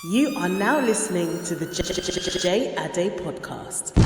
You are now listening to the J Ade podcast.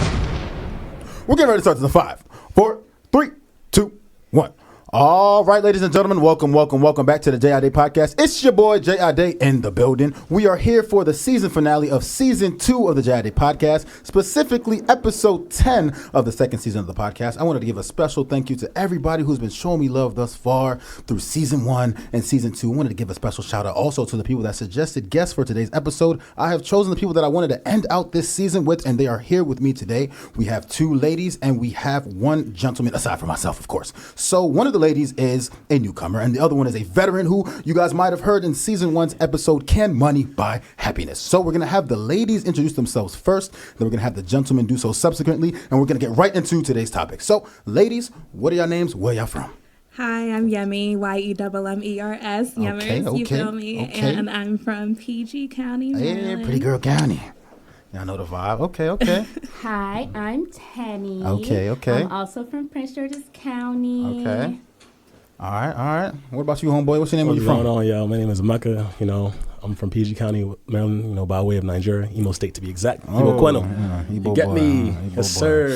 We're getting ready to start to the 5, 4, 3, 2, 1. All right, ladies and gentlemen, welcome back to the J Ade podcast. It's your boy J Ade in the building. We are here for the season finale of season 2 of the J Ade podcast, specifically episode 10 of the second season of the podcast. I wanted to give a special thank you to everybody who's been showing me love thus far through season 1 and season 2. I wanted to give a special shout out also to the people that suggested guests for today's episode. I have chosen the people that I wanted to end out this season with, and they are here with me today. We have 2 ladies and we have 1 gentleman, aside from myself, of course. So one of the ladies is a newcomer and the other one is a veteran who you guys might have heard in season 1's episode, Can Money Buy Happiness? So we're going to have the ladies introduce themselves first, then we're going to have the gentlemen do so subsequently, and we're going to get right into today's topic. So ladies, what are your names? Where y'all from? Hi, I'm Yemi, Yemmers, Yemmers, you feel me? Okay. And I'm from PG County, Maryland. Hey, pretty girl county. Y'all know the vibe. Okay. Hi, I'm Teni. Okay. I'm also from Prince George's County. Okay. All right. What about you, homeboy? What's your name? Where you from? What's going on, y'all? My name is Emeka. I'm from PG County, Maryland, by way of Nigeria, Imo State to be exact. Igbo Queno. Igbo Get boy, me. Igbo Yes, boy. sir.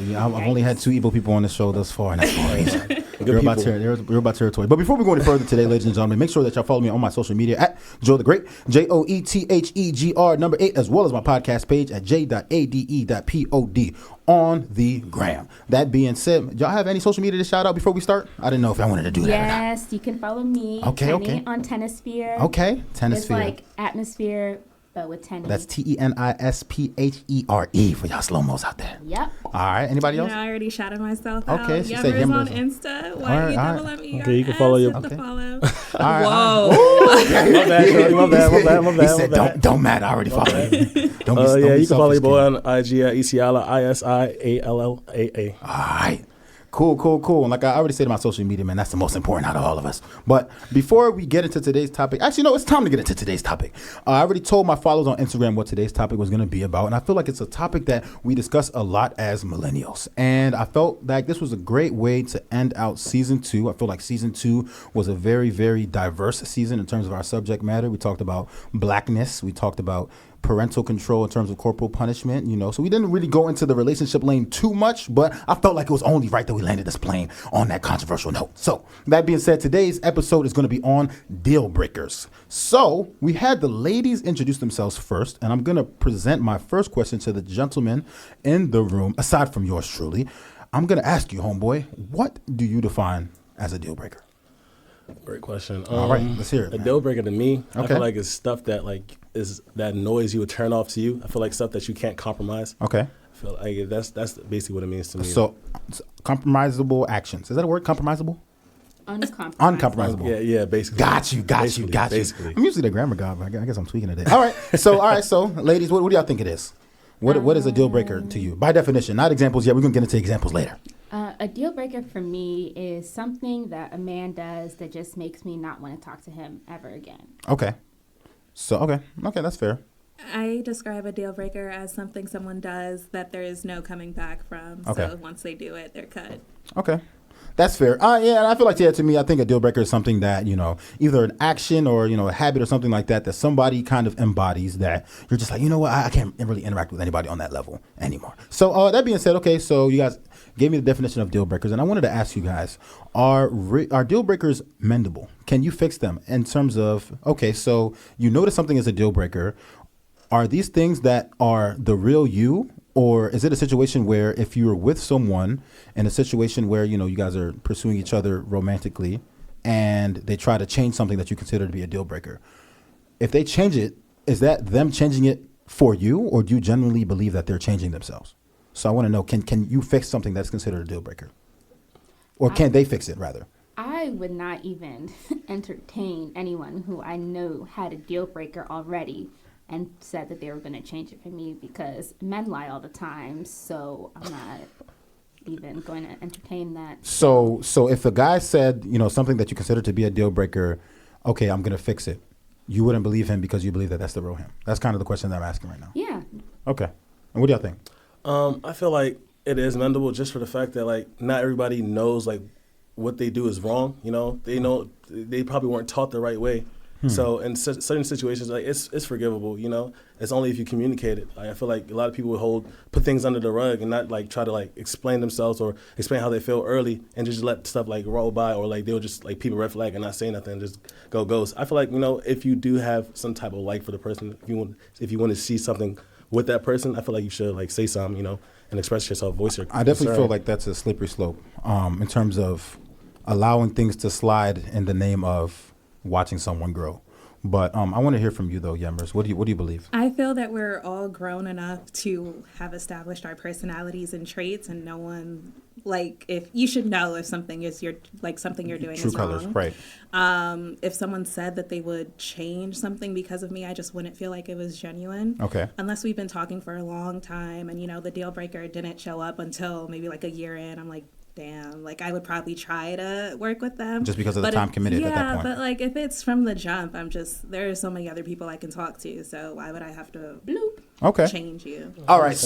Yeah, I've only had 2 Igbo people on this show thus far, and that's for a reason. You're people. about territory. But before we go any further today, ladies and gentlemen, make sure that y'all follow me on my social media at Joe the Great, JOETHEGR number 8, as well as my podcast page at j.ade.pod on the gram. That being said, y'all have any social media to shout out before we start? I didn't know if I wanted to do that. Yes, you can follow me, Teni, on Tenisphere. Okay, Tenisphere. It's like atmosphere, but with Teni. That's TENISPHERE for y'all slow-mos out there. Yep. All right, anybody else? I already shouted myself Okay, out. she said Yemmers on Yemmers. Insta, All right. YEMMERS. Okay, you can follow your- The follow. All right. Whoa. My bad, Shorty. My bad. He said, don't matter. I already followed you. Don't be You can follow your boy selfish, on IG at ECIALISIALLAA. All right. Cool. And like I already said in my social media, man, that's the most important out of all of us. But before we get into today's topic, actually, no, it's time to get into today's topic. I already told my followers on Instagram what today's topic was going to be about. And I feel like it's a topic that we discuss a lot as millennials. And I felt like this was a great way to end out season 2. I feel like season 2 was a very, very diverse season in terms of our subject matter. We talked about blackness. We talked about parental control in terms of corporal punishment, so we didn't really go into the relationship lane too much, but I felt like it was only right that we landed this plane on that controversial note. So that being said, today's episode is going to be on deal breakers. So we had the ladies introduce themselves first, and I'm going to present my first question to the gentlemen in the room, aside from yours truly. I'm going to ask you, homeboy, what do you define as a deal breaker? Great question. All right, let's hear it, A man. deal breaker to me, I Okay. feel like it's stuff that is that noise you would turn off to you. I feel like stuff that you can't compromise. Okay. I feel like that's basically what it means to me. So compromisable actions. Is that a word, compromisable? Uncompromisable. Yeah, basically. Got you. Basically. I'm usually the grammar guy, but I guess I'm tweaking it. All right. So, ladies, what do y'all think it is? What is a deal breaker to you? By definition, not examples yet. We're going to get into examples later. A deal breaker for me is something that a man does that just makes me not want to talk to him ever again. Okay. So, okay, that's fair. I describe a deal breaker as something someone does that there is no coming back from. Okay. So once they do it, they're cut. Okay. That's fair. Yeah, and I feel like, to me, I think a deal breaker is something that, either an action or, a habit or something like that somebody kind of embodies that you're just like, you know what, I can't really interact with anybody on that level anymore. So that being said, okay, so you guys gave me the definition of deal breakers, and I wanted to ask you guys, are deal breakers mendable? Can you fix them in terms of, okay, so you notice something is a deal breaker. Are these things that are the real you? Or is it a situation where if you're with someone in a situation where, you guys are pursuing each other romantically and they try to change something that you consider to be a deal breaker, if they change it, is that them changing it for you, or do you genuinely believe that they're changing themselves? So I want to know, can you fix something that's considered a deal breaker? Or can they fix it, rather? I would not even entertain anyone who I know had a deal breaker already and said that they were going to change it for me, because men lie all the time, so I'm not even going to entertain that. So if a guy said, something that you consider to be a deal breaker, okay, I'm going to fix it, you wouldn't believe him because you believe that that's the real him. That's kind of the question that I'm asking right now. Yeah. Okay. And what do y'all think? I feel like it is mendable just for the fact that not everybody knows what they do is wrong. They probably weren't taught the right way. So in certain situations, like it's forgivable. It's only if you communicate it. Like, I feel like a lot of people put things under the rug and not like try to like explain themselves or explain how they feel early and just let stuff like roll by, or like they'll just like people red flag and not say nothing and just go ghost. I feel like if you do have some type of like for the person, if you want to see something with that person, I feel like you should like say something, and express yourself, voice your I definitely concern. feel like that's a slippery slope in terms of allowing things to slide in the name of watching someone grow. But I want to hear from you though, Yemers. What do you believe? I feel that we're all grown enough to have established our personalities and traits, and no one, like, if you should know if something is something you're doing True is colors, wrong. right? If someone said that they would change something because of me, I just wouldn't feel like it was genuine. Okay. Unless we've been talking for a long time, and the deal breaker didn't show up until maybe like a year in. I'm like, damn, like I would probably try to work with them. Just because of the time committed at that point. Yeah, but like if it's from the jump, there are so many other people I can talk to, so why would I have to change you? All right,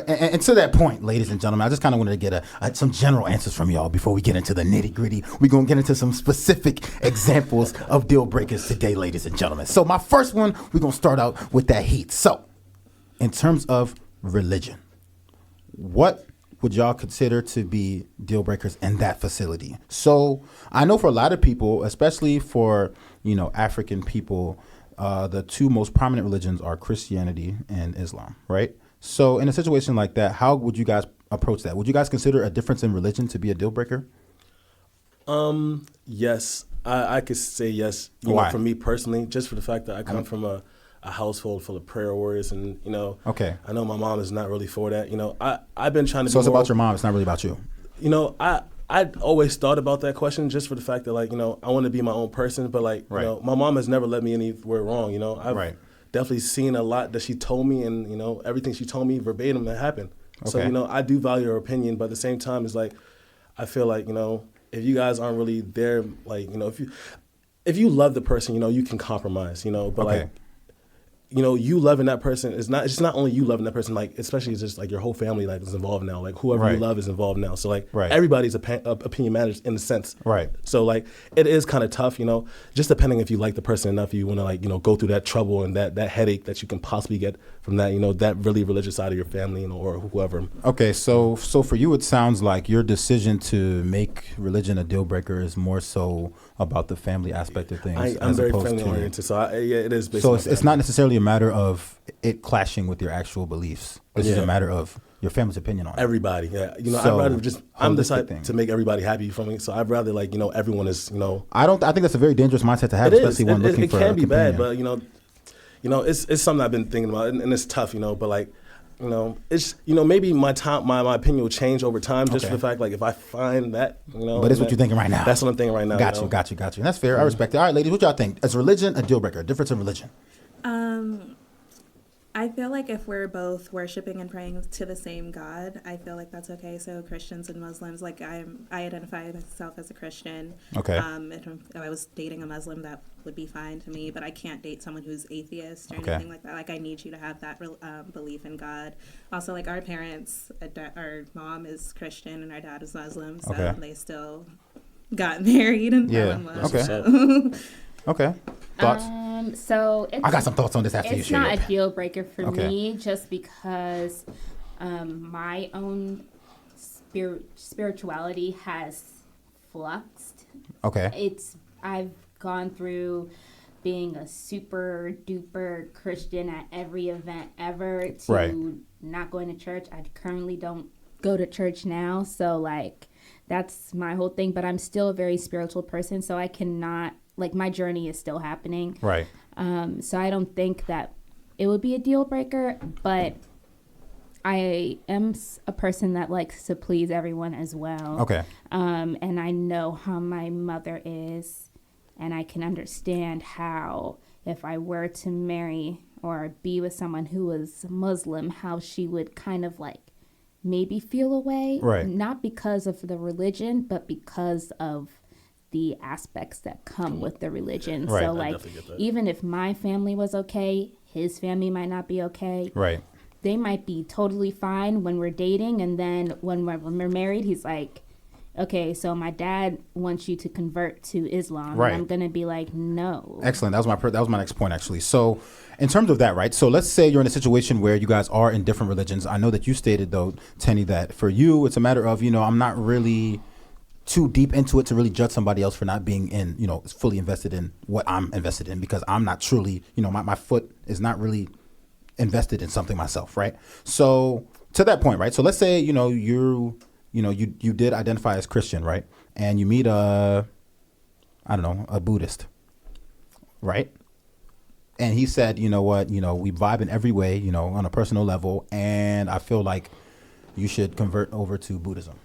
and to that point, ladies and gentlemen, I just kind of wanted to get some general answers from y'all before we get into the nitty gritty. We're going to get into some specific examples of deal breakers today, ladies and gentlemen. So my first one, we're going to start out with that heat. So in terms of religion, what would y'all consider to be deal breakers in that facility? So I know for a lot of people, especially for, African people, the two most prominent religions are Christianity and Islam, right? So in a situation like that, how would you guys approach that? Would you guys consider a difference in religion to be a deal breaker? Yes, I could say yes. Why? For me personally, just for the fact that I come from a household full of prayer warriors, and Okay. I know my mom is not really for that. I've been trying to. So it's about your mom. It's not really about you. I always thought about that question just for the fact that I want to be my own person, but Right. my mom has never led me anywhere wrong. I've Right. definitely seen a lot that she told me, and everything she told me verbatim that happened. Okay. So I do value her opinion, but at the same time, it's like I feel like if you guys aren't really there, like if you love the person, you can compromise, but Okay. you loving that person is not, it's not only you loving that person, like, especially it's just like your whole family like is involved now, like whoever Right. you love is involved now. So like Right. everybody's opinion matters in a sense. Right. So like it is kind of tough, just depending if you like the person enough, you want to like, go through that trouble and that headache that you can possibly get from that, that really religious side of your family, or whoever. Okay, so for you, it sounds like your decision to make religion a deal breaker is more so about the family aspect of things. I'm as very opposed family to- oriented, so yeah, it is based So on it's family. not necessarily a matter of it clashing with your actual beliefs. This is Yeah. a matter of your family's opinion on it. Everybody, yeah. So, I'd rather I'm the holistic type thing. to make everybody happy, you feel me? So I'd rather like, everyone is, I think that's a very dangerous mindset to have, it is. especially when looking It for can a be bad, companion. but it's something I've been thinking about, and it's tough, but like, it's maybe my opinion will change over time just Okay. for the fact like if I find that, But it's what you're thinking right now. That's what I'm thinking right now. Got you. And that's fair. I respect it. All right, ladies, what y'all think? Is religion a deal breaker? Difference in religion? I feel like if we're both worshiping and praying to the same God, I feel like that's okay. So Christians and Muslims, like I identify myself as a Christian. Okay. If I was dating a Muslim, that would be fine to me, but I can't date someone who's atheist or Okay. anything like that. Like I need you to have that belief in God. Also, like our parents, our mom is Christian and our dad is Muslim, so Okay. they still got married and Yeah. fell in love. Okay. So. Okay. Thoughts? So it's, I got some thoughts on this after you it's share not your a deal breaker for Okay. me, just because my own spirituality has fluxed. Okay. I've gone through being a super duper Christian at every event ever to Right. not going to church. I currently don't go to church now, so like that's my whole thing. But I'm still a very spiritual person, so I cannot, like, my journey is still happening. Right. So I don't think that it would be a deal breaker, but I am a person that likes to please everyone as well. Okay. And I know how my mother is, and I can understand how if I were to marry or be with someone who was Muslim, how she would kind of like maybe feel away. Right. Not because of the religion, but because of the aspects that come with the religion. Right. So I like, definitely get that. even if my family was okay, his family might not be okay. Right. They might be totally fine when we're dating, and then when we're married, he's like, okay, so my dad wants you to convert to Islam. Right. And I'm going to be like, no. Excellent. That was my next point, actually. So in terms of that, right? So let's say you're in a situation where you guys are in different religions. I know that you stated, though, Teni, that for you, it's a matter of, I'm not really too deep into it to really judge somebody else for not being fully invested in what I'm invested in, because I'm not truly, my foot is not really invested in something myself, right? So to that point, right? So let's say, you did identify as Christian, right? And you meet a Buddhist, right? And he said, you know what, we vibe in every way, on a personal level, and I feel like you should convert over to Buddhism.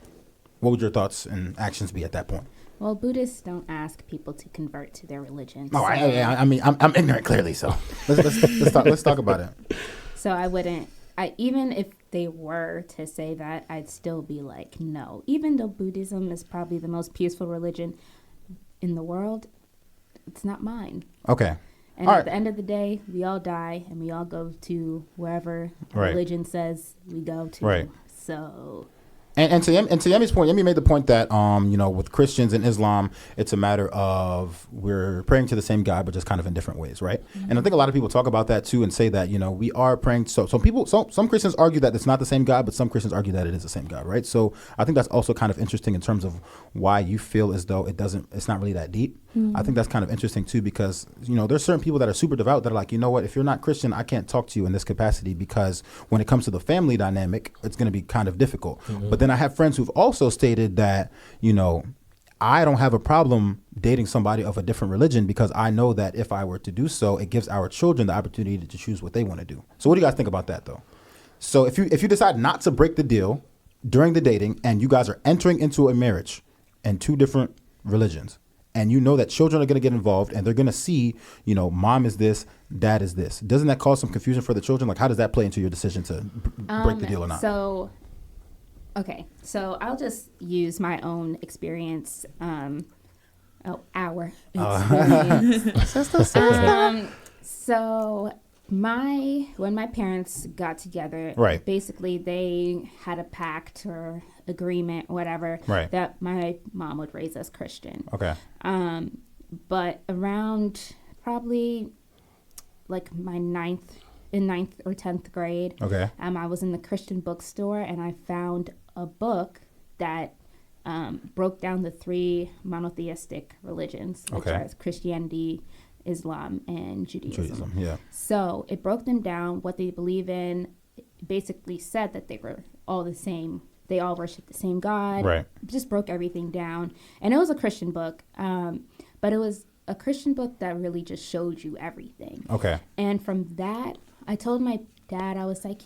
What would your thoughts and actions be at that point? Well, Buddhists don't ask people to convert to their religion. Oh, I'm ignorant, clearly. So let's talk about it. So I wouldn't. Even if they were to say that, I'd still be like, no. Even though Buddhism is probably the most peaceful religion in the world, it's not mine. Okay. And at the end of the day, we all die and we all go to wherever religion says we go to. Right. So. And to Yemi's point, Yemi made the point that, with Christians and Islam, it's a matter of we're praying to the same God, but just kind of in different ways, right? Mm-hmm. And I think a lot of people talk about that too and say that, we are praying. So some Christians argue that it's not the same God, but some Christians argue that it is the same God, right? So I think that's also kind of interesting in terms of why you feel as though it's not really that deep. Mm-hmm. I think that's kind of interesting too, because, there's certain people that are super devout that are like, you know what, if you're not Christian, I can't talk to you in this capacity, because when it comes to the family dynamic, it's going to be kind of difficult. Mm-hmm. But then I have friends who've also stated that, I don't have a problem dating somebody of a different religion, because I know that if I were to do so, it gives our children the opportunity to choose what they want to do. So what do you guys think about that, though? So if you decide not to break the deal during the dating, and you guys are entering into a marriage in two different religions, and you know that children are going to get involved and they're going to see, mom is this, dad is this, doesn't that cause some confusion for the children? Like, how does that play into your decision to break the deal or not? Okay, so I'll just use my own experience. Our experience. So when my parents got together, right, basically they had a pact or agreement, whatever, right, that my mom would raise us Christian. Okay. But around probably like my ninth or 10th grade, okay, I was in the Christian bookstore and I found a book that broke down the three monotheistic religions, which are Christianity, Islam, and Judaism. Yeah. So it broke them down, what they believe in. It basically said that they were all the same. They all worship the same God. Right. Just broke everything down. And it was a Christian book, but it was a Christian book that really just showed you everything. Okay. And from that, I told my dad, I was like,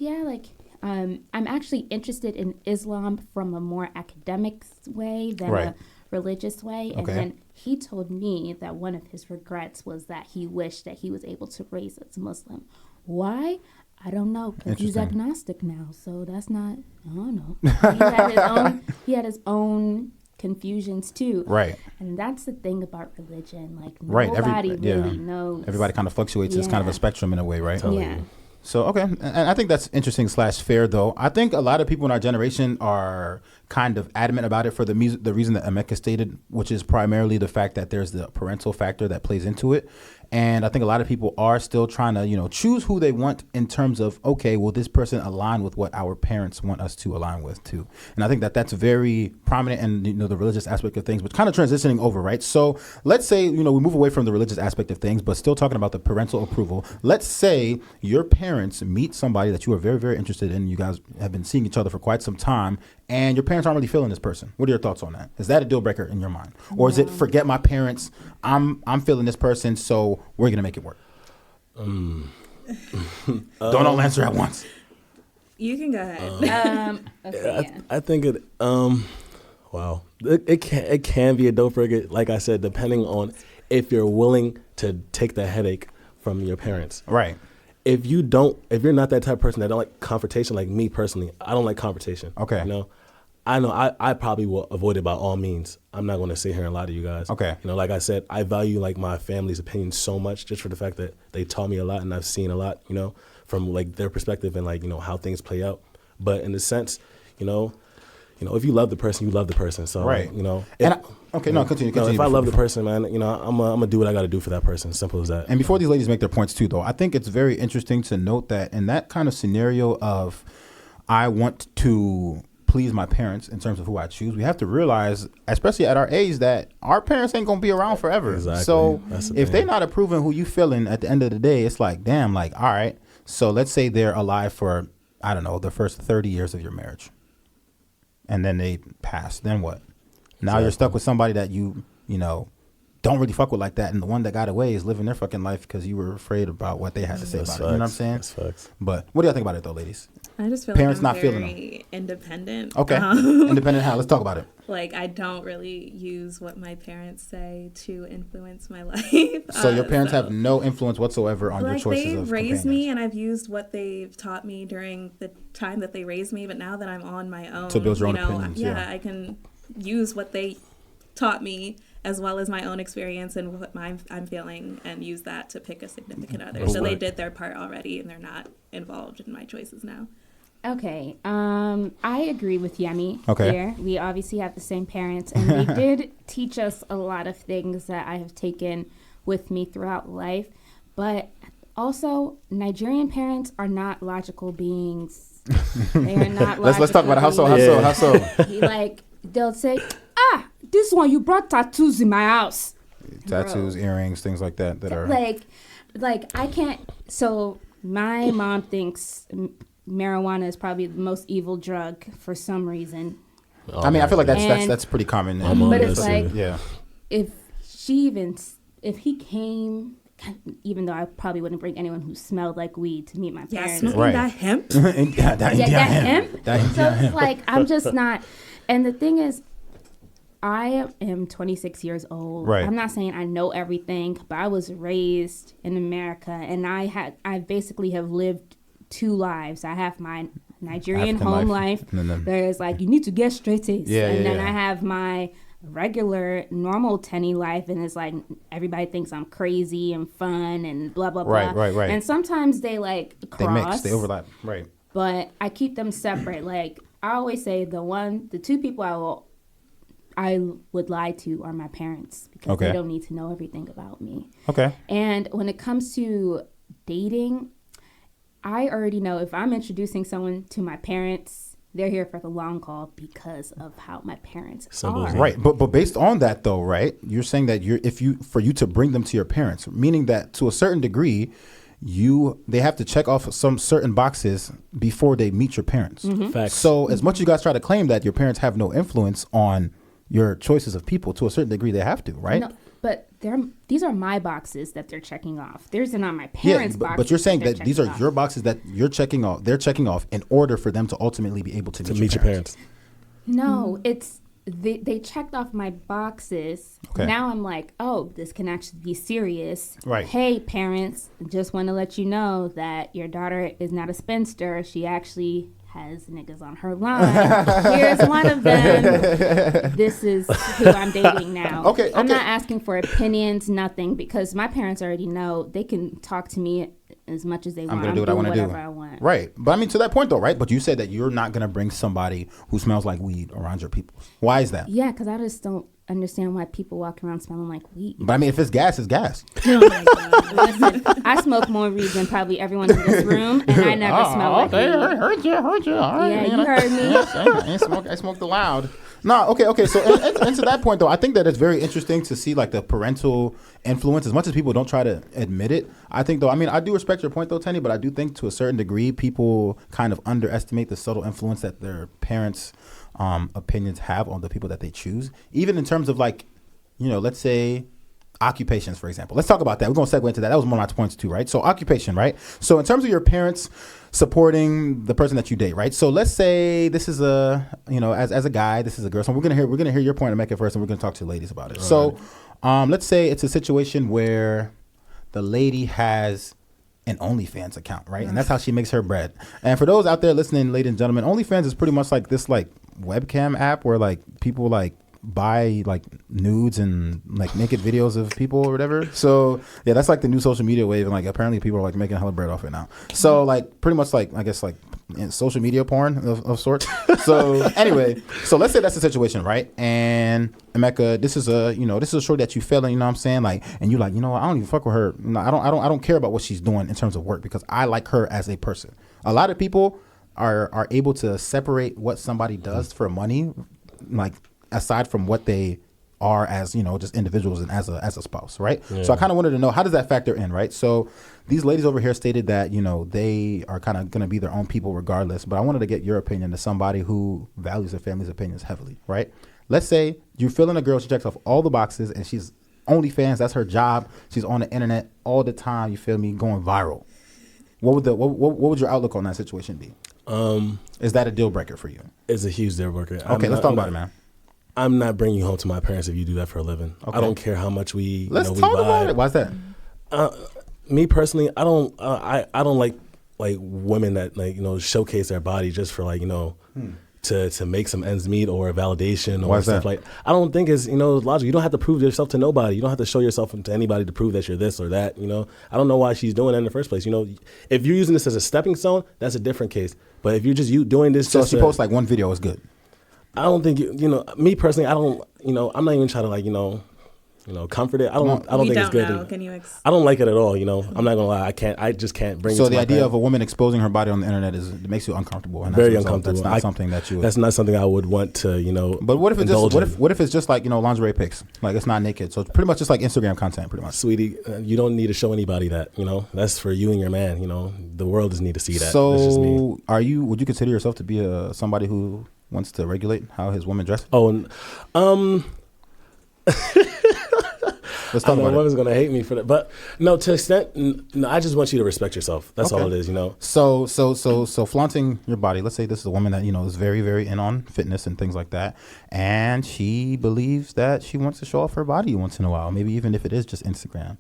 I'm actually interested in Islam from a more academic way than a religious way. And then he told me that one of his regrets was that he wished that he was able to raise us Muslim. Why? I don't know, because he's agnostic now, so that's not, I don't know. He had his own confusions too. Right. And that's the thing about religion. Like, nobody really knows. Everybody kind of fluctuates. It's kind of a spectrum in a way, right? Yeah. So, okay. And I think that's interesting / fair, though. I think a lot of people in our generation are kind of adamant about it for the reason that Emeka stated, which is primarily the fact that there's the parental factor that plays into it. And I think a lot of people are still trying to, choose who they want in terms of, okay, will this person align with what our parents want us to align with too? And I think that that's very prominent in, the religious aspect of things, but kind of transitioning over, right? So let's say, we move away from the religious aspect of things, but still talking about the parental approval. Let's say your parents meet somebody that you are very, very interested in. You guys have been seeing each other for quite some time, and your parents aren't really feeling this person. What are your thoughts on that? Is that a deal breaker in your mind? Or is it, forget my parents, I'm feeling this person, so we're going to make it work? Don't all answer at once. You can go ahead. I think it, wow. It can be a deal breaker, like I said, depending on if you're willing to take the headache from your parents. Right. If you're not that type of person that don't like confrontation, like me personally, I don't like confrontation. Okay. I know I probably will avoid it by all means. I'm not going to sit here and lie to you guys. Okay. Like I said, I value like my family's opinion so much just for the fact that they taught me a lot and I've seen a lot, from like their perspective and like, how things play out. But in the sense, if you love the person, you love the person. So, Right. continue. Continue. If I love the person, man, I'm gonna do what I got to do for that person. Simple as that. And before these ladies make their points too, though, I think it's very interesting to note that in that kind of scenario of I want to please my parents in terms of who I choose, we have to realize, especially at our age, that our parents ain't gonna be around forever. Exactly. So That's the if thing. they're not approving who you feeling at the end of the day, it's like, damn, like, all right. So let's say they're alive for, I don't know, the first 30 years of your marriage, and then they pass. Then what? Now you're stuck with somebody that you don't really fuck with like that, and the one that got away is living their fucking life because you were afraid about what they had to say That's about it. You know what I'm facts. saying? That's facts. But what do y'all think about it though, ladies? I just feel Parents like I'm not feeling very independent. Okay. Independent how? Let's talk about it. Like, I don't really use what my parents say to influence my life. So your parents have no influence whatsoever on your Like, choices they of raised me, companions. and I've used what they've taught me during the time that they raised me. But now that I'm on my own, To build your own opinions, yeah. I can use what they taught me as well as my own experience and what I'm feeling, and use that to pick a significant other. So they did their part already, and they're not involved in my choices now. Okay. I agree with Yemi Okay. here. We obviously have the same parents, and they did teach us a lot of things that I have taken with me throughout life. But also, Nigerian parents are not logical beings. They are not logical. Let's talk about it. How so? How beings. so? How so? Like, they'll say, this one, you brought tattoos in my house. Tattoos, earrings, things like that are Like I can't. So my mom thinks marijuana is probably the most evil drug for some reason. I mean, I feel like that's And- that's pretty common. But it's like, yeah. if he came, even though I probably wouldn't bring anyone who smelled like weed to meet my Yeah, parents. smoking Right. that hemp. That hemp. So it's like, I'm just not. And the thing is, I am 26 years old. Right. I'm not saying I know everything, but I was raised in America, and I basically have lived two lives. I have my Nigerian African home life, life. and then There's like, you need to get straight A's. Yeah, and yeah, then yeah. I have my regular, normal Teni life, and it's like everybody thinks I'm crazy and fun and blah, blah, blah. Right. And sometimes they like They cross. mix, they overlap. Right. But I keep them separate. Like, I always say the two people I would lie to are my parents, because Okay. they don't need to know everything about me. Okay. And when it comes to dating, I already know if I'm introducing someone to my parents, they're here for the long haul because of how my parents Simple as are. that. Right, but based on that though, right? You're saying that for you to bring them to your parents, meaning that to a certain degree, they have to check off some certain boxes before they meet your parents. Facts. So as much as you guys try to claim that your parents have no influence on your choices of people, to a certain degree they have to, right? No, but these are my boxes that they're checking off. These are not my Yeah, parents' boxes. but you're saying they're that these are checking your off. boxes that you're checking off. They're checking off in order for them to ultimately be able to meet your parents. No, it's they checked off my boxes. Okay. Now I'm like, oh, this can actually be serious. Right. Hey, parents, just want to let you know that your daughter is not a spinster. She actually has niggas on her line. Here's one of them. This is who I'm dating now. Okay, I'm okay. not asking for opinions, nothing, because my parents already know they can talk to me as much as they want. I'm gonna do what I doing want to do. whatever I want. Right, but I mean to that point though, right? But you said that you're not gonna bring somebody who smells like weed around your people. Why is that? Yeah, because I just don't understand why people walk around smelling like weed. But I mean, if it's gas, it's gas. Oh my God. Listen, I smoke more weed than probably everyone in this room, and I never smell like weed. Heard you. All right, Yeah, you heard me. Yes, I smoked loud. No, okay. So, and to that point, though, I think that it's very interesting to see like the parental influence. As much as people don't try to admit it, I think, though, I mean, I do respect your point, though, Teni, but I do think to a certain degree, people kind of underestimate the subtle influence that their parents' opinions have on the people that they choose. Even in terms of like, let's say occupations, for example. Let's talk about that. We're going to segue into that. That was one of my points too, right? So occupation, right? So in terms of your parents supporting the person that you date, right? So let's say this is as a guy, this is a girl. So we're gonna hear your point and make it first, and we're gonna talk to the ladies about it. So let's say it's a situation where the lady has an OnlyFans account, right? And that's how she makes her bread. And for those out there listening, ladies and gentlemen, OnlyFans is pretty much like this like webcam app where like people like buy like nudes and like naked videos of people or whatever. So yeah, that's like the new social media wave, and like apparently people are like making hella bread off it now. So like pretty much like I guess like social media porn of sorts. So anyway, so let's say that's the situation, right? And Emeka, this is a short that you feeling, you know what I'm saying? Like, and you like, you know what, I don't even fuck with her. No, I don't care about what she's doing in terms of work because I like her as a person. A lot of people are able to separate what somebody does for money, like aside from what they are as, just individuals and as a spouse, right? Yeah. So I kind of wanted to know, how does that factor in, right? So these ladies over here stated that, they are kind of going to be their own people regardless, but I wanted to get your opinion as somebody who values their family's opinions heavily, right? Let's say you're feeling a girl, she checks off all the boxes and she's OnlyFans, that's her job. She's on the internet all the time, you feel me, going viral. What would your outlook on that situation be? Is that a deal breaker for you? It's a huge deal breaker. Okay, let's talk about it, man. I'm not bringing you home to my parents if you do that for a living. Okay. I don't care how much we. Let's talk about it. Why's that? Me personally, I don't like women that showcase their body just for to make some ends meet or validation or stuff like. I don't think it's logical. You don't have to prove yourself to nobody. You don't have to show yourself to anybody to prove that you're this or that. I don't know why she's doing that in the first place. If you're using this as a stepping stone, that's a different case. But if you're just doing this, so she posts like one video is good. I don't think me personally. I don't. I'm not even trying to comfort it. I don't think it's good. I don't like it at all. I'm not gonna lie. I just can't bring. So the idea of a woman exposing her body on the internet it makes you uncomfortable. And very uncomfortable. That's not something that you. That's not something I would want to. But what if it's just like lingerie pics? Like it's not naked. So it's pretty much just like Instagram content, pretty much. Sweetie, you don't need to show anybody that. That's for you and your man. The world doesn't need to see that. So that's just me. Would you consider yourself to be somebody who wants to regulate how his woman dresses? Let's talk about it. Woman's gonna hate me for that, but no, to extent, no, I just want you to respect yourself. That's all it is, So flaunting your body. Let's say this is a woman that is very, very in on fitness and things like that, and she believes that she wants to show off her body once in a while, maybe even if it is just Instagram.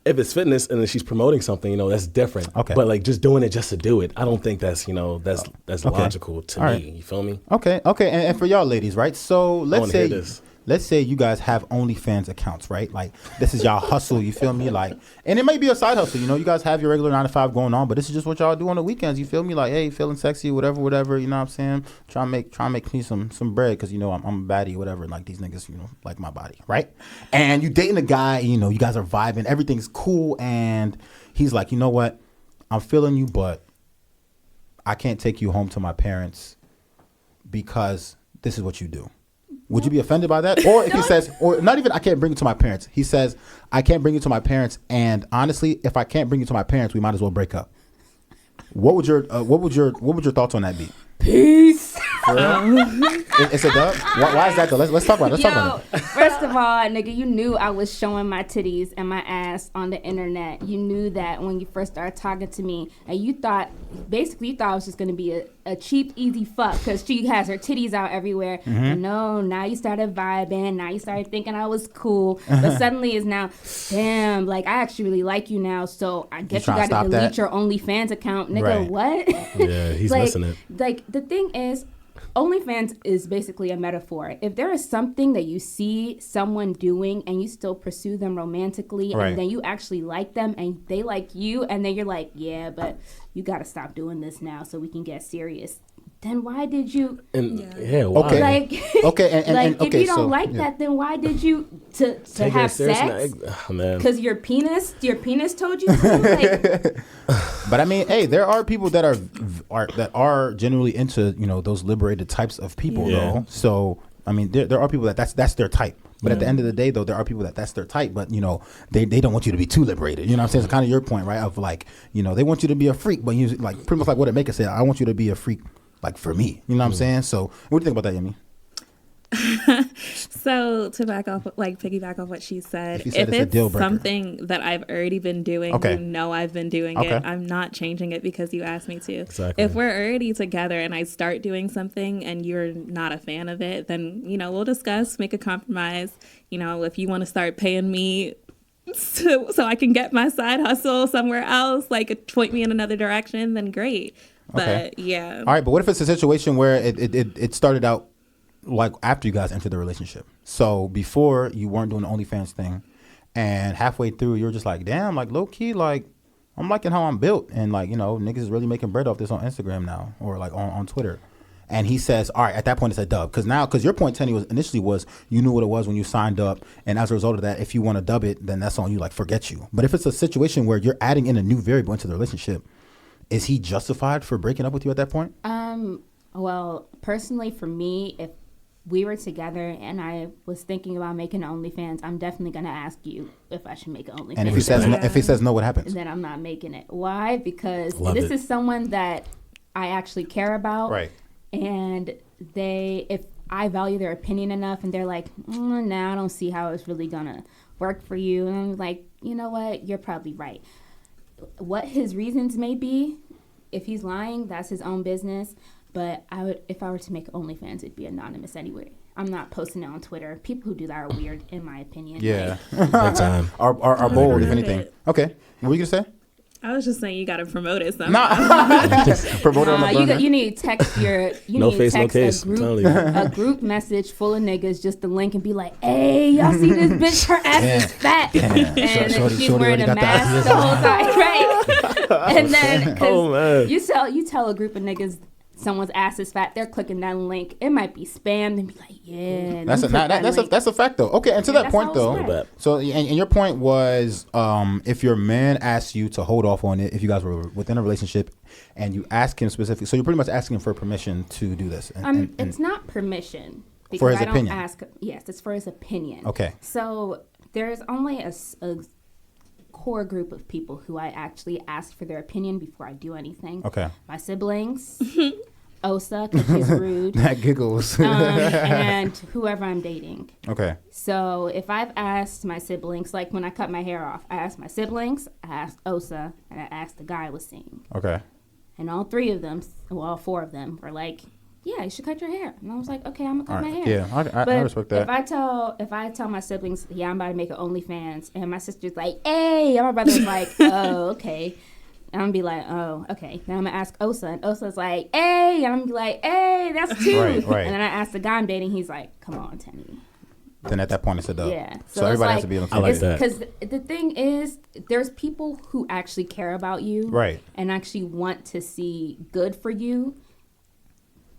If it's fitness and then she's promoting something, that's different. Okay. But just doing it just to do it, I don't think that's that's logical to me. You feel me? Okay. And for y'all ladies, right? So let's say you guys have OnlyFans accounts, right? Like this is y'all hustle, you feel me? Like, and it might be a side hustle, you guys have your regular 9 to 5 going on, but this is just what y'all do on the weekends, you feel me? Like, hey, feeling sexy, whatever, you know what I'm saying? Try and make me some bread, because I'm a baddie, whatever, like these niggas, like my body, right? And you dating a guy, you guys are vibing, everything's cool, and he's like, you know what? I'm feeling you, but I can't take you home to my parents because this is what you do. Would you be offended by that? Or if he says, or not even, I can't bring you to my parents. He says, I can't bring you to my parents. And honestly, if I can't bring you to my parents, we might as well break up. What would your thoughts on that be? Peace. It's a dub. Why is that though? Let's talk about it. First of all, nigga, you knew I was showing my titties and my ass on the internet. You knew that when you first started talking to me, and you thought I was just gonna be a cheap, easy fuck because she has her titties out everywhere. Mm-hmm. No, now you started vibing. Now you started thinking I was cool, but suddenly it's now, damn, like I actually really like you now. So I guess you gotta delete your OnlyFans account, nigga. Right. What? Yeah, he's missing it. Like the thing is, OnlyFans is basically a metaphor. If there is something that you see someone doing and you still pursue them romantically, right, and then you actually like them and they like you, and then you're like, yeah, but you got to stop doing this now so we can get serious. Then why did you? Why? Okay. If you don't like that, then why did you to have sex? Because your penis told you to. But I mean, hey, there are people that are genuinely into those liberated types of people, though. So I mean, there are people that's their type. But at the end of the day, though, there are people that's their type, but they don't want you to be too liberated. You know what I'm saying? It's kind of your point, right? Of like, they want you to be a freak, but you like pretty much like what Emeka said. I want you to be a freak. Like for me, you know what I'm saying? So what do you think about that, Yemi? So to piggyback off what she said, if it's something that I've already been doing, I've been doing it, I'm not changing it because you asked me to. Exactly. If we're already together and I start doing something and you're not a fan of it, then, we'll discuss, make a compromise. If you want to start paying me so I can get my side hustle somewhere else, like point me in another direction, then great. But yeah. All right, but what if it's a situation where it started out like after you guys entered the relationship? So before you weren't doing the OnlyFans thing, and halfway through you're just like, damn, like low key, like I'm liking how I'm built, and like, you know, niggas is really making bread off this on Instagram now, or like on Twitter. And he says, all right, at that point it's a dub. Because your point, Teni, was initially was you knew what it was when you signed up. And as a result of that, if you want to dub it, then that's on you, like, forget you. But if it's a situation where you're adding in a new variable into the relationship, is he justified for breaking up with you at that point? Well, personally, for me, if we were together and I was thinking about making OnlyFans, I'm definitely going to ask you if I should make an OnlyFans. And if he says no, what happens? Then I'm not making it. Why? Because Love this it. is someone that I actually care about. Right. And if I value their opinion enough and they're like, nah, I don't see how it's really gonna work for you. And I'm like, you know what? You're probably right. What his reasons may be, if he's lying, that's his own business. But if I were to make OnlyFans, it'd be anonymous anyway. I'm not posting it on Twitter. People who do that are weird, in my opinion. Yeah. Big time. Are bold, if Promote anything. it. Okay. What were you going to say? I was just saying you got to promote it somehow. Nah. Promote it on the burner. You need to text No face, no case. I'm telling you. a group message full of niggas, just the link, and be like, hey, y'all see this bitch? Her ass is fat. And she's wearing a mask the whole time. Right. And then, because you tell a group of niggas someone's ass is fat, they're clicking that link. It might be spam. And be like, yeah. That's a fact though. Okay, and to that point though, right. so and your point was, if your man asks you to hold off on it, if you guys were within a relationship, and you ask him specifically, so you're pretty much asking him for permission to do this. And it's not permission because for his I don't opinion. ask. Yes, it's for his opinion. Okay. So there's only a core group of people who I actually ask for their opinion before I do anything. Okay. My siblings, Osa, because she's rude, That giggles. and whoever I'm dating. Okay. So if I've asked my siblings, like when I cut my hair off, I asked my siblings, I asked Osa, and I asked the guy I was seeing. Okay. And all three of them, well, all four of them were like, yeah, you should cut your hair. And I was like, okay, I'm gonna cut my hair. Yeah, I respect that. If I tell my siblings, yeah, I'm about to make an OnlyFans, and my sister's like, hey, and my brother's like, oh, okay. And I'm gonna be like, oh, okay. Then I'm gonna ask Osa, and Osa's like, hey, and I'm gonna be like, hey, that's two. Right. And then I ask the guy I'm dating, he's like, come on, Teni. Then at that point it's a dub. Yeah. So everybody has to be on the same I like page. that. Because the thing is, there's people who actually care about you. Right. And actually want to see good for you.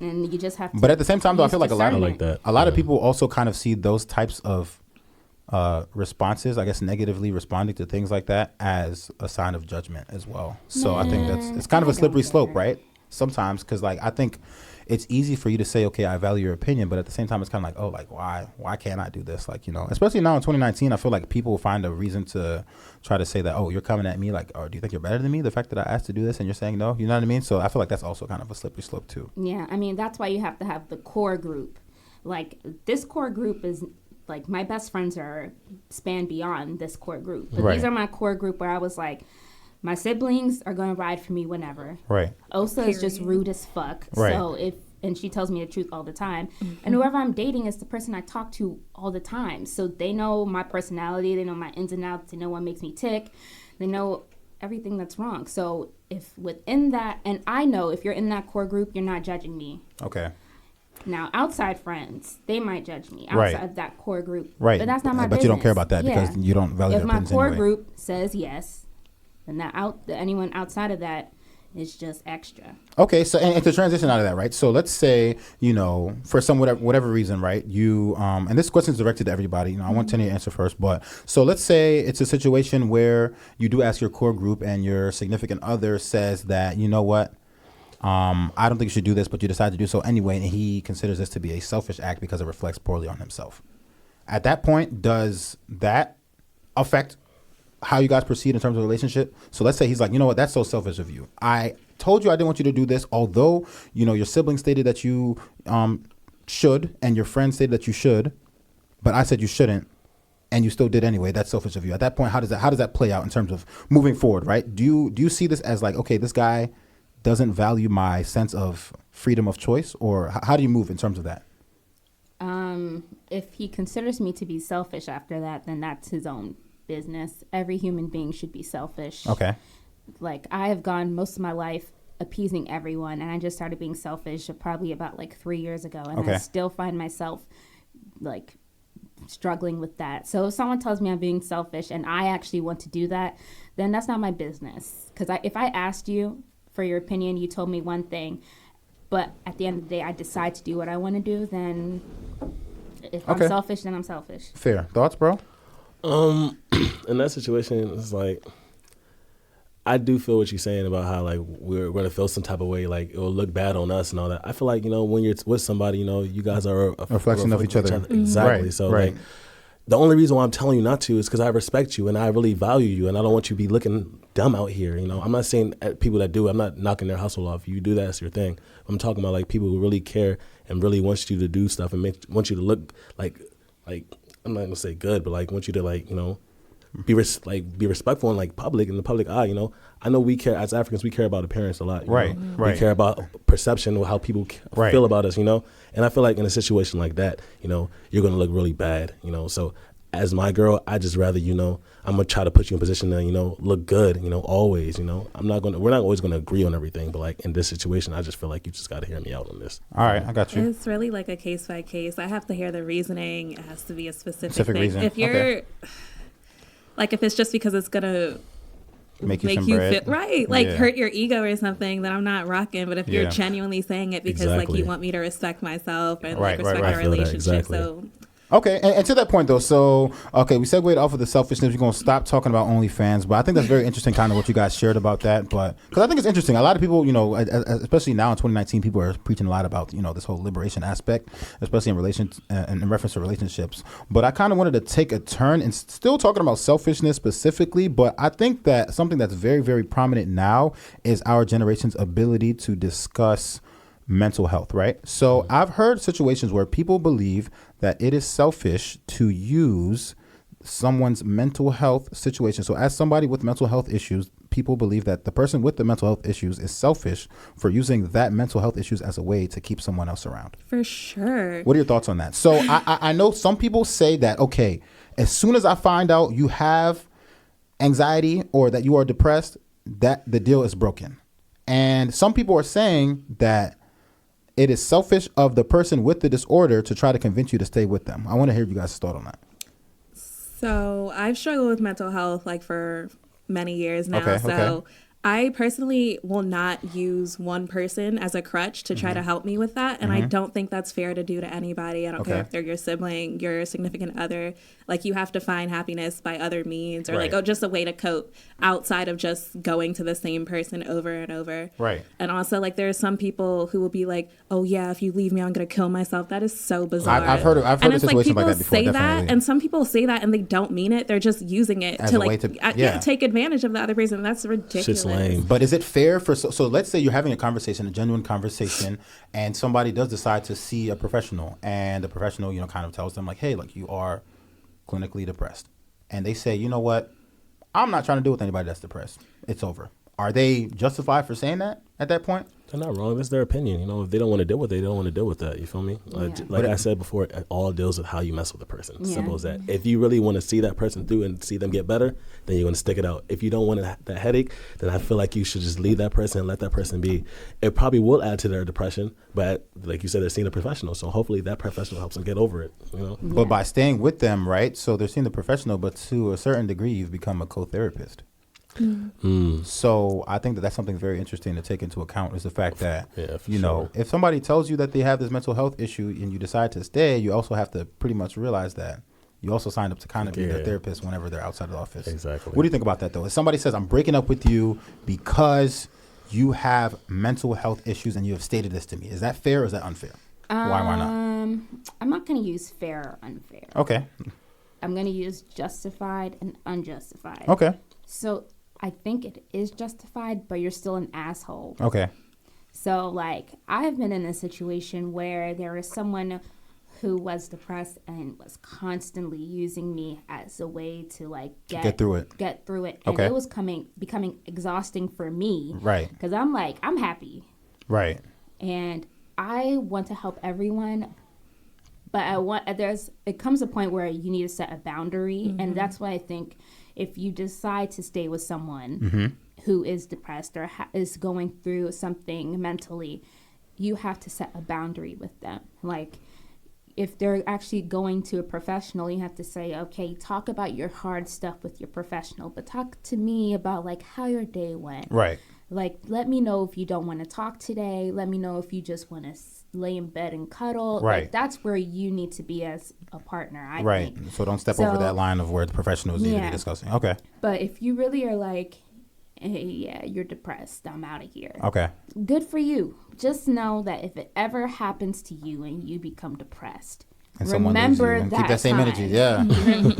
And you just have to. But at the same time, though, I use feel like a lot of discernment. a lot of people also kind of see those types of responses, I guess, negatively responding to things like that as a sign of judgment as well. So I think it's kind of a slippery slope, right? Sometimes, because like I think it's easy for you to say, okay, I value your opinion, but at the same time, it's kind of like, oh, like why can't I do this? Like, you know, especially now in 2019, I feel like people find a reason to try to say that, oh, you're coming at me like, oh, do you think you're better than me? The fact that I asked to do this and you're saying no, you know what I mean? So I feel like that's also kind of a slippery slope too. Yeah, I mean, that's why you have to have the core group. Like, this core group is, like, my best friends are span beyond this core group. But Right. these are my core group where I was like, my siblings are going to ride for me whenever. Right. Osa is just rude as fuck. Right. So and she tells me the truth all the time. And whoever I'm dating is the person I talk to all the time. So they know my personality. They know my ins and outs. They know what makes me tick. They know everything that's wrong. So if within that, and I know if you're in that core group, you're not judging me. Okay. Now, outside friends, they might judge me Right. outside of that core group. Right. But that's not my But business. you don't care about that because you don't value If their my opinions core anyway. group says yes, then anyone outside of that is just extra. Okay, so and to transition out of that, right? So let's say, you know, for some whatever reason, right? You and this question is directed to everybody. You know, I want Teni to answer first, but so let's say it's a situation where you do ask your core group and your significant other says that, you know what, I don't think you should do this, but you decide to do so anyway, and he considers this to be a selfish act because it reflects poorly on himself. At that point, does that affect how you guys proceed in terms of the relationship? So let's say he's like, you know what, that's so selfish of you. I told you I didn't want you to do this, although, you know, your siblings stated that you should and your friends stated that you should, but I said you shouldn't, and you still did anyway. That's selfish of you. At that point, how does that play out in terms of moving forward, right? Do you see this as like, okay, this guy doesn't value my sense of freedom of choice, or how do you move in terms of that? If he considers me to be selfish after that, then that's his own business. Every human being should be selfish. Okay. Like, I have gone most of my life appeasing everyone, and I just started being selfish probably about like 3 years ago, and Okay. I still find myself like struggling with that. So if someone tells me I'm being selfish and I actually want to do that, then that's not my business. Because if I asked you for your opinion, you told me one thing, but at the end of the day, I decide to do what I want to do, then if I'm selfish, then I'm selfish. Fair. Thoughts, bro? In that situation, it's like, I do feel what you're saying about how like we're going to feel some type of way, like it will look bad on us and all that. I feel like, when you're with somebody, you guys are a reflection of each other. Exactly. Right, So right. like, the only reason why I'm telling you not to is because I respect you and I really value you and I don't want you to be looking dumb out here. I'm not saying at people that do, I'm not knocking their hustle off. You do that, it's your thing. I'm talking about like people who really care and really want you to do stuff and want you to look like I'm not gonna say good, but like want you to be respectful in like in the public eye. I know we care as Africans. We care about appearance a lot. Right. We care about perception, how people feel about us. And I feel like in a situation like that, you're gonna look really bad. So as my girl, I just rather I'm gonna try to put you in position to look good. Always. We're not always gonna agree on everything, but like in this situation, I just feel like you just gotta hear me out on this. All right, I got you. It's really like a case by case. I have to hear the reasoning. It has to be a specific thing. Reason. If you're like, if it's just because it's gonna make you feel right, like hurt your ego or something, then I'm not rocking. But if you're genuinely saying it because like you want me to respect myself and like respect our relationship, exactly. so. Okay, and to that point though, so we segued off of the selfishness. We're gonna stop talking about OnlyFans, but I think that's very interesting, kind of what you guys shared about that. But because I think it's interesting, a lot of people, especially now in 2019, people are preaching a lot about this whole liberation aspect, especially in reference to relationships. But I kind of wanted to take a turn and still talking about selfishness specifically. But I think that something that's very, very prominent now is our generation's ability to discuss mental health, right? So I've heard situations where people believe that it is selfish to use someone's mental health situation. So as somebody with mental health issues, people believe that the person with the mental health issues is selfish for using that mental health issues as a way to keep someone else around. For sure. What are your thoughts on that? So I know some people say that, okay, as soon as I find out you have anxiety or that you are depressed, that the deal is broken. And some people are saying that it is selfish of the person with the disorder to try to convince you to stay with them. I want to hear you guys' thought on that. So I've struggled with mental health like for many years now. Okay. I personally will not use one person as a crutch to try to help me with that. And I don't think that's fair to do to anybody. I don't care if they're your sibling, your significant other. Like, you have to find happiness by other means, or just a way to cope outside of just going to the same person over and over. Right. And also, like, there are some people who will be like, oh yeah, if you leave me, I'm going to kill myself. That is so bizarre. I've heard a situation like that before. Say definitely. that, and some people say that and they don't mean it. They're just using it as to a way to take advantage of the other person. That's ridiculous. Shit's lame. But is it fair for so let's say you're having a genuine conversation, and somebody does decide to see a professional, and the professional kind of tells them like, hey, like, you are clinically depressed, and they say, you know what, I'm not trying to deal with anybody that's depressed. It's over. Are they justified for saying that at that point? They're not wrong. That's their opinion. If they don't want to deal with it, they don't want to deal with that. You feel me? Like I said before, it all deals with how you mess with the person. Simple as that. If you really want to see that person through and see them get better, then you're going to stick it out. If you don't want that headache, then I feel like you should just leave that person and let that person be. It probably will add to their depression, but like you said, they're seeing a professional. So hopefully that professional helps them get over it. But by staying with them, right? So they're seeing the professional, but to a certain degree, you've become a co-therapist. So I think that's something very interesting to take into account, is the fact that, if somebody tells you that they have this mental health issue and you decide to stay, you also have to pretty much realize that you also signed up to kind of be their therapist whenever they're outside of the office. Exactly. What do you think about that, though? If somebody says, I'm breaking up with you because you have mental health issues and you have stated this to me, is that fair or is that unfair? Why not? I'm not going to use fair or unfair. Okay. I'm going to use justified and unjustified. Okay. So I think it is justified, but you're still an asshole. Okay. So, like, I have been in a situation where there is someone who was depressed and was constantly using me as a way to, like, get through it. And it was becoming exhausting for me. Right. Because I'm like, I'm happy. Right. And I want to help everyone, but it comes a point where you need to set a boundary. And that's why I think if you decide to stay with someone who is depressed or is going through something mentally, you have to set a boundary with them. Like, if they're actually going to a professional, you have to say, okay, talk about your hard stuff with your professional, but talk to me about like how your day went. Right. Like, let me know if you don't want to talk today. Let me know if you just want to lay in bed and cuddle. Right. Like, that's where you need to be as a partner, I Right. think. So don't step over that line of where the professionals need to be discussing. Okay. But if you really are like, hey, yeah, you're depressed, I'm out of here. Okay. Good for you. Just know that if it ever happens to you and you become depressed, And someone leaves you, remember and that keep that same time. energy. Yeah.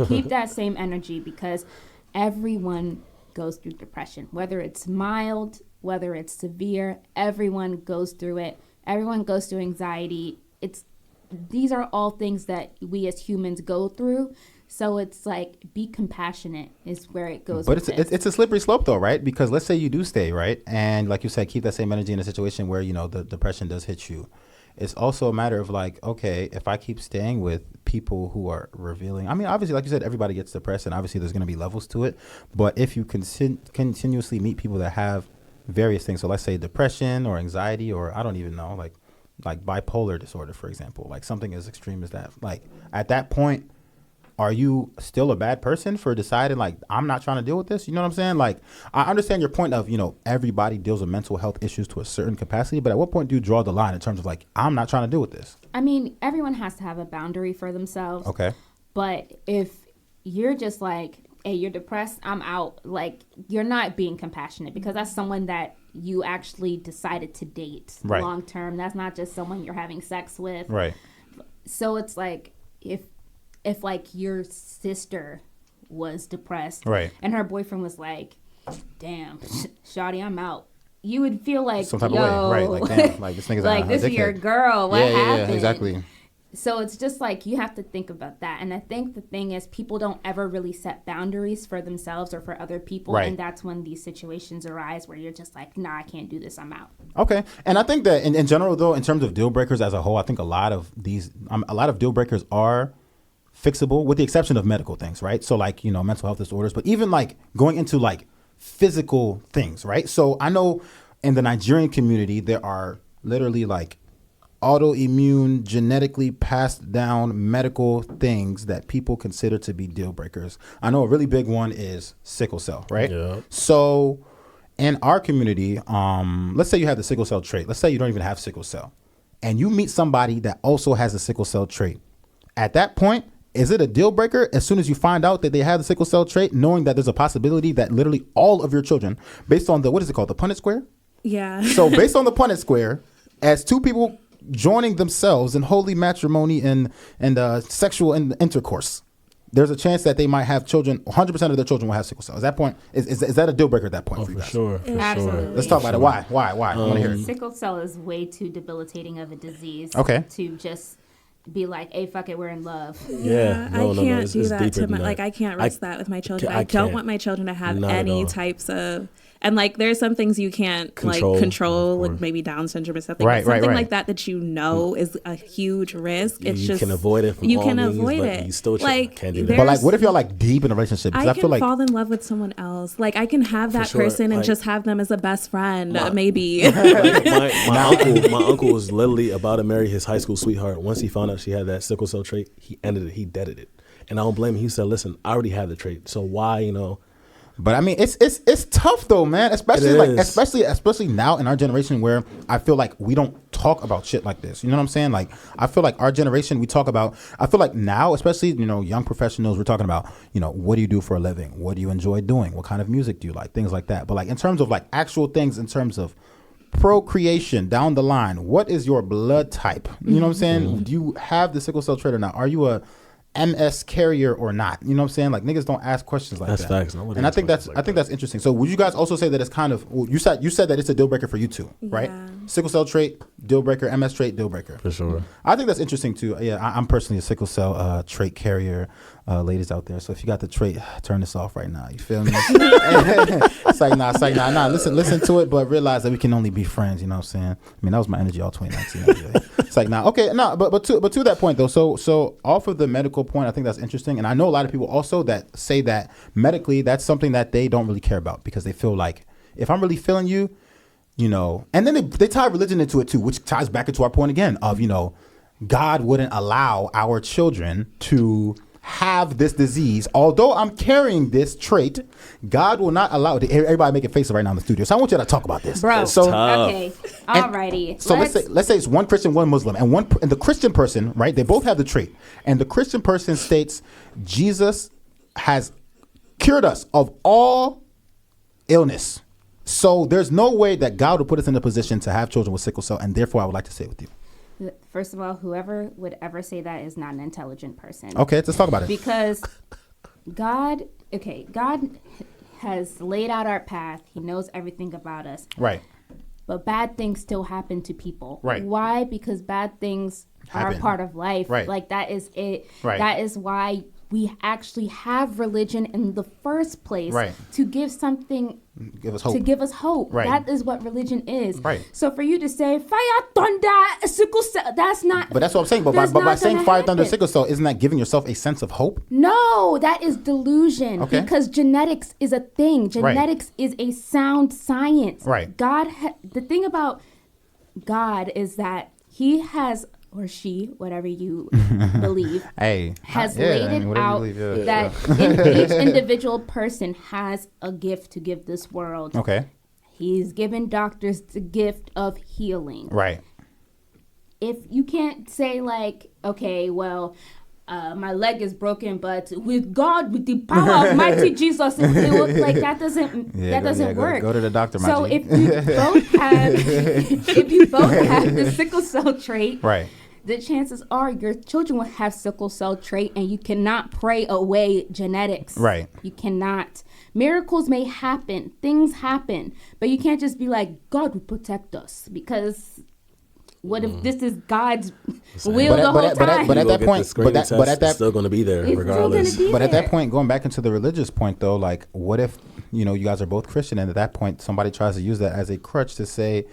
Keep that same energy, because everyone goes through depression, whether it's mild, whether it's severe. Everyone goes through it. Everyone goes through anxiety. These are all things that we as humans go through. So it's like, be compassionate is where it goes. But it's a slippery slope though, right? Because let's say you do stay, right? And like you said, keep that same energy in a situation where, you know, the depression does hit you. It's also a matter of like, okay, if I keep staying with people who are revealing, I mean, obviously, like you said, everybody gets depressed, and obviously there's going to be levels to it. But if you continuously meet people that have various things, so let's say depression or anxiety, or I don't even know, like bipolar disorder, for example, like something as extreme as that, like at that point, are you still a bad person for deciding like, I'm not trying to deal with this? You know what I'm saying? Like, I understand your point of, you know, everybody deals with mental health issues to a certain capacity, but at what point do you draw the line in terms of like, I'm not trying to deal with this? I mean, everyone has to have a boundary for themselves. Okay. But if you're just like, hey, you're depressed, I'm out, like, you're not being compassionate, because that's someone that you actually decided to date long term. That's not just someone you're having sex with. Right. So it's like, if like your sister was depressed, right, and her boyfriend was like, damn, shawty, I'm out, you would feel like, some type of way, right? Like, damn, like this nigga's like, this is your girl. What happened? Yeah, exactly. So it's just like, you have to think about that. And I think the thing is, people don't ever really set boundaries for themselves or for other people. Right. And that's when these situations arise where you're just like, nah, I can't do this, I'm out. Okay. And I think that in general, though, in terms of deal breakers as a whole, I think a lot of deal breakers are fixable, with the exception of medical things, right? So like, you know, mental health disorders, but even like going into like physical things, right? So I know in the Nigerian community, there are literally like autoimmune, genetically passed down medical things that people consider to be deal breakers. I know a really big one is sickle cell, right? Yeah. So in our community, let's say you have the sickle cell trait. Let's say you don't even have sickle cell, and you meet somebody that also has a sickle cell trait. At that point, is it a deal breaker as soon as you find out that they have the sickle cell trait, knowing that there's a possibility that literally all of your children, based on the, what is it called, the Punnett square? Yeah. So based on the Punnett square, as two people joining themselves in holy matrimony and sexual intercourse, there's a chance that they might have children. 100% of their children will have sickle cell. At that point, is that a deal breaker at that point for you guys? Sure. Absolutely. Let's talk about it. Why? I want to hear it. Sickle cell is way too debilitating of a disease. Okay. To just be like, hey, fuck it, we're in love. Yeah. I can't it's do that deeper to than my, that. like, I can't risk that with my children. I I don't can't. want my children to have Not at any all. types of, and like, there's some things you can't Control, like control, of like course. maybe Down syndrome or something. Right, but something right. like that you know is a huge risk. It's you just can avoid it from you all can means, avoid but it. you still like, can't do that. But like, what if y'all like deep in a relationship? Because I I can feel like fall in love with someone else. Like, I can have that sure, person and like- just have them as a best friend, maybe. Like, my uncle was literally about to marry his high school sweetheart. Once he found out she had that sickle cell trait, he ended it. He deaded it. And I don't blame him. He said, listen, I already have the trait. So why, you know? But I mean, it's tough though, man. Especially It like is. especially now in our generation where I feel like we don't talk about shit like this. You know what I'm saying? Like, I feel like our generation, we talk about. I feel like now, especially, you know, young professionals, we're talking about, you know, what do you do for a living? What do you enjoy doing? What kind of music do you like? Things like that. But like in terms of like actual things, in terms of procreation down the line, what is your blood type? You know what I'm saying? Do you have the sickle cell trait or not? Are you a MS carrier or not? You know what I'm saying? Like, niggas don't ask questions like That's that. facts. Nobody And I asks think that's questions like that's interesting. So would you guys also say that it's kind of, well, you said that it's a deal breaker for you too, right? Yeah. Sickle cell trait, deal breaker. MS trait, deal breaker. For sure. I think that's interesting too. Yeah, I'm personally a sickle cell trait carrier, ladies out there. So if you got the trait, turn this off right now. You feel me? It's like nah. Listen to it, but realize that we can only be friends. You know what I'm saying? I mean, that was my energy all 2019. Anyway. It's like nah, okay, no, but to that point though. So off of the medical point, I think that's interesting, and I know a lot of people also that say that medically that's something that they don't really care about because they feel like if I'm really feeling you, you know, and then they tie religion into it too, which ties back into our point again of, you know, God wouldn't allow our children to have this disease. Although I'm carrying this trait, God will not allow it. Everybody making faces right now in the studio. So I want you to talk about this. Bro, so, okay. Alrighty. So let's say it's one Christian, one Muslim, and the Christian person, right? They both have the trait. And the Christian person states Jesus has cured us of all illness. So there's no way that God will put us in a position to have children with sickle cell, and therefore I would like to say it with you. First of all, whoever would ever say that is not an intelligent person. Okay, let's talk about it. Because God has laid out our path. He knows everything about us. Right. But bad things still happen to people. Right. Why? Because bad things are part of life. Right. Like, that is it. Right. That is why we actually have religion in the first place. Right. To give something. Give us hope. To give us hope. Right. That is what religion is. Right. So for you to say fire, thunder, sickle cell, that's not. But that's what I'm saying. But by saying fire, thunder, sickle cell, isn't that giving yourself a sense of hope? No, that is delusion. Okay. Because genetics is a thing. Genetics is a sound science. Right. The thing about God is that he has, or she, whatever you believe, has laid it out that each individual person has a gift to give this world. Okay. He's given doctors the gift of healing. Right. If you can't say like, okay, well, my leg is broken, but with God, with the power of mighty Jesus, it will, like that doesn't work. Go to the doctor, So if you both have the sickle cell trait, right, the chances are your children will have sickle cell trait, and you cannot pray away genetics. Right. You cannot. Miracles may happen, things happen, but you can't just be like, God will protect us, because what if this is God's will the whole time? But at that point, it's still going to be there regardless. But at that point, going back into the religious point though, like what if, you guys are both Christian, and at that point somebody tries to use that as a crutch to say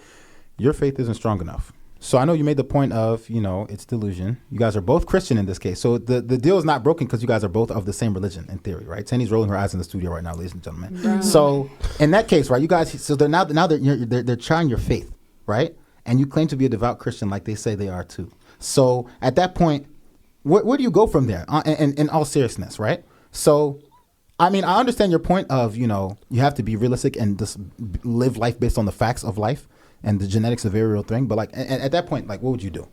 your faith isn't strong enough. So I know you made the point of, it's delusion. You guys are both Christian in this case. So the deal is not broken because you guys are both of the same religion in theory, right? Teni's rolling her eyes in the studio right now, ladies and gentlemen. Right. So in that case, right, you guys, so they're trying your faith, right? And you claim to be a devout Christian like they say they are too. So at that point, where do you go from there? In all seriousness, right? So, I mean, I understand your point of, you have to be realistic and just live life based on the facts of life. And the genetics is a very real thing. But like, and at that point, like, what would you do?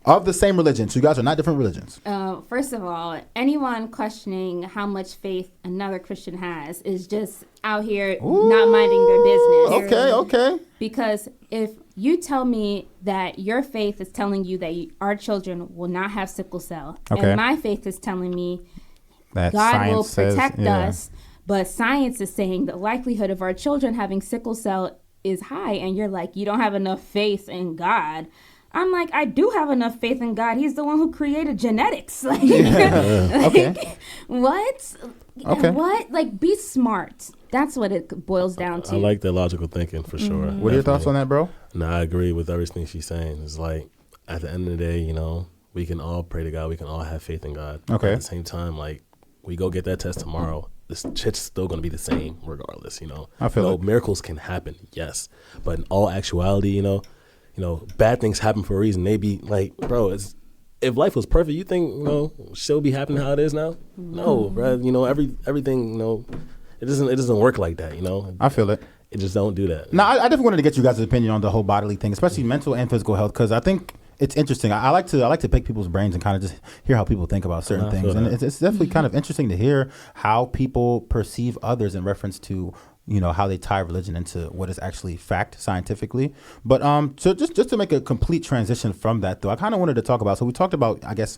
Of the same religion. So you guys are not different religions. First of all, anyone questioning how much faith another Christian has is just out here not minding their business. Okay. Because if you tell me that your faith is telling you that our children will not have sickle cell, and my faith is telling me that God will protect us, but science is saying the likelihood of our children having sickle cell is high, and you're like, you don't have enough faith in God. I'm like, I do have enough faith in God. He's the one who created genetics. Like, what? Okay. What? Like, be smart. That's what it boils down to. I like that logical thinking for sure. What are your thoughts on that, bro? No, I agree with everything she's saying. It's like, at the end of the day, we can all pray to God. We can all have faith in God. Okay. But at the same time, like, we go get that test tomorrow. This shit's still going to be the same regardless, I feel miracles can happen, yes. But in all actuality, bad things happen for a reason. They be like, bro, if life was perfect, you think, she'll be happening how it is now? No, bro. Everything, it doesn't work like that, I feel it. It just don't do that. No, I definitely wanted to get you guys' opinion on the whole bodily thing, especially mental and physical health, because I think it's interesting. I like to pick people's brains and kind of just hear how people think about certain things. And it's definitely kind of interesting to hear how people perceive others in reference to, how they tie religion into what is actually fact scientifically. But so just to make a complete transition from that, though, I kind of wanted to talk about, so we talked about, I guess,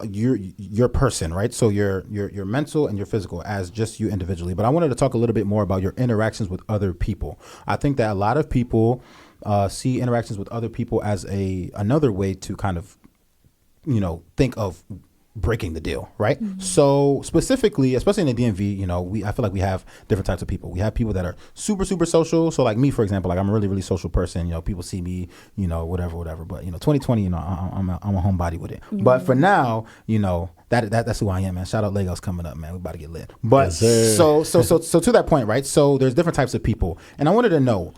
your person, right? So your mental and your physical as just you individually. But I wanted to talk a little bit more about your interactions with other people. I think that a lot of people see interactions with other people as another way to kind of, think of breaking the deal, right? Mm-hmm. So specifically, especially in the DMV, I feel like we have different types of people. We have people that are super, super social. So like me, for example, like I'm a really, really social person. People see me, whatever. But 2020, I'm a homebody with it. Mm-hmm. But for now, that's who I am, man. Shout out Legos coming up, man. We about to get lit. But so to that point, right? So there's different types of people, and I wanted to know,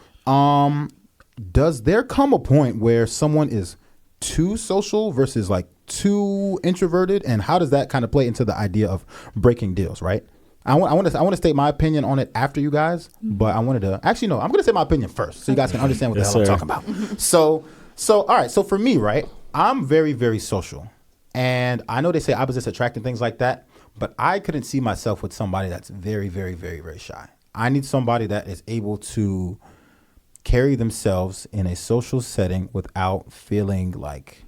does there come a point where someone is, super, super social, so like me, for example, like I'm a really, really social person. People see me, whatever. But 2020, I'm a homebody with it. But for now, that's who I am, man. Shout out Legos coming up, man. We about to get lit. But so to that point, right? So there's different types of people, and I wanted to know, too social versus like too introverted, and how does that kind of play into the idea of breaking deals, right? I want to state my opinion on it after you guys, but I wanted to actually no, I'm going to say my opinion first so you guys can understand what the hell I'm talking about. So all right, so for me, right, I'm very, very social, and I know they say opposites attract and things like that, but I couldn't see myself with somebody that's very, very, very, very shy. I need somebody that is able to carry themselves in a social setting without feeling like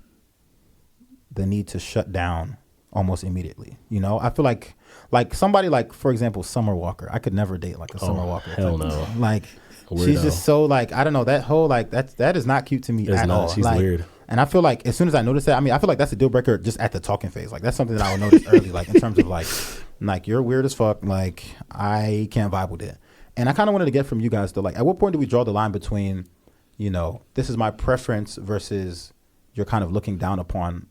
the need to shut down almost immediately. You know, I feel like somebody like, for example, Summer Walker. I could never date like a Summer Walker. Hell no. Like Weirdo. She's just so like, I don't know, that whole like that is not cute to me at all. She's like, weird. And I feel like as soon as I notice that, I mean, I feel like that's a deal breaker just at the talking phase. Like that's something that I would notice early, like in terms of like you're weird as fuck. Like I can't vibe with it. And I kind of wanted to get from you guys though, like at what point do we draw the line between, you know, this is my preference versus you're kind of looking down upon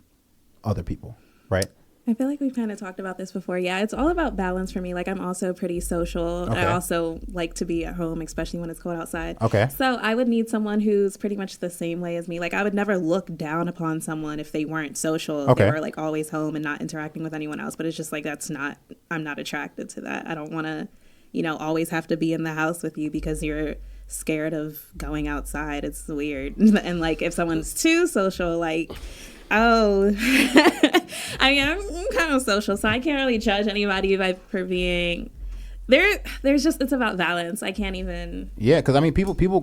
other people, right? I feel like we've kind of talked about this before. Yeah, it's all about balance for me. Like, I'm also pretty social. Okay. I also like to be at home, especially when it's cold outside. Okay. So I would need someone who's pretty much the same way as me. Like, I would never look down upon someone if they weren't social. If Okay. they were, like, always home and not interacting with anyone else. But it's just, like, I'm not attracted to that. I don't want to, you know, always have to be in the house with you because you're scared of going outside. It's weird. And, like, if someone's too social, like... Oh, I mean, I'm kind of social, so I can't really judge anybody for being there. There's just, it's about balance. I can't even. Yeah, because I mean,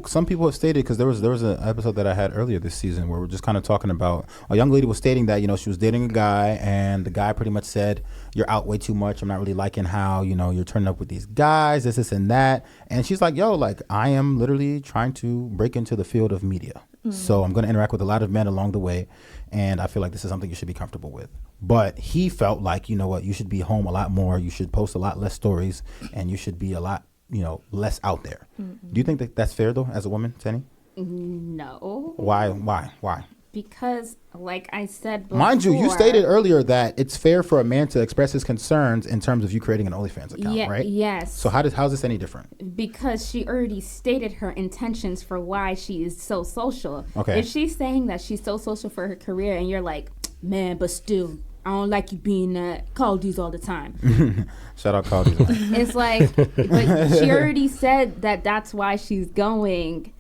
some people have stated, because there was an episode that I had earlier this season where we're just kind of talking about a young lady was stating that, you know, she was dating a guy and the guy pretty much said, "You're out way too much. I'm not really liking how, you know, you're turning up with these guys, this and that." And she's like, "Yo, like I am literally trying to break into the field of media. So I'm going to interact with a lot of men along the way. And I feel like this is something you should be comfortable with." But he felt like, you know what, you should be home a lot more. You should post a lot less stories and you should be a lot, you know, less out there. Mm-hmm. Do you think that that's fair, though, as a woman, Teni? No. Why? Because, like I said before... Mind you stated earlier that it's fair for a man to express his concerns in terms of you creating an OnlyFans account, right? Yes. So how's this any different? Because she already stated her intentions for why she is so social. Okay. If she's saying that she's so social for her career and you're like, "Man, but still, I don't like you being Caldies all the time." Shout out Caldies. It's like, but she already said that that's why she's going.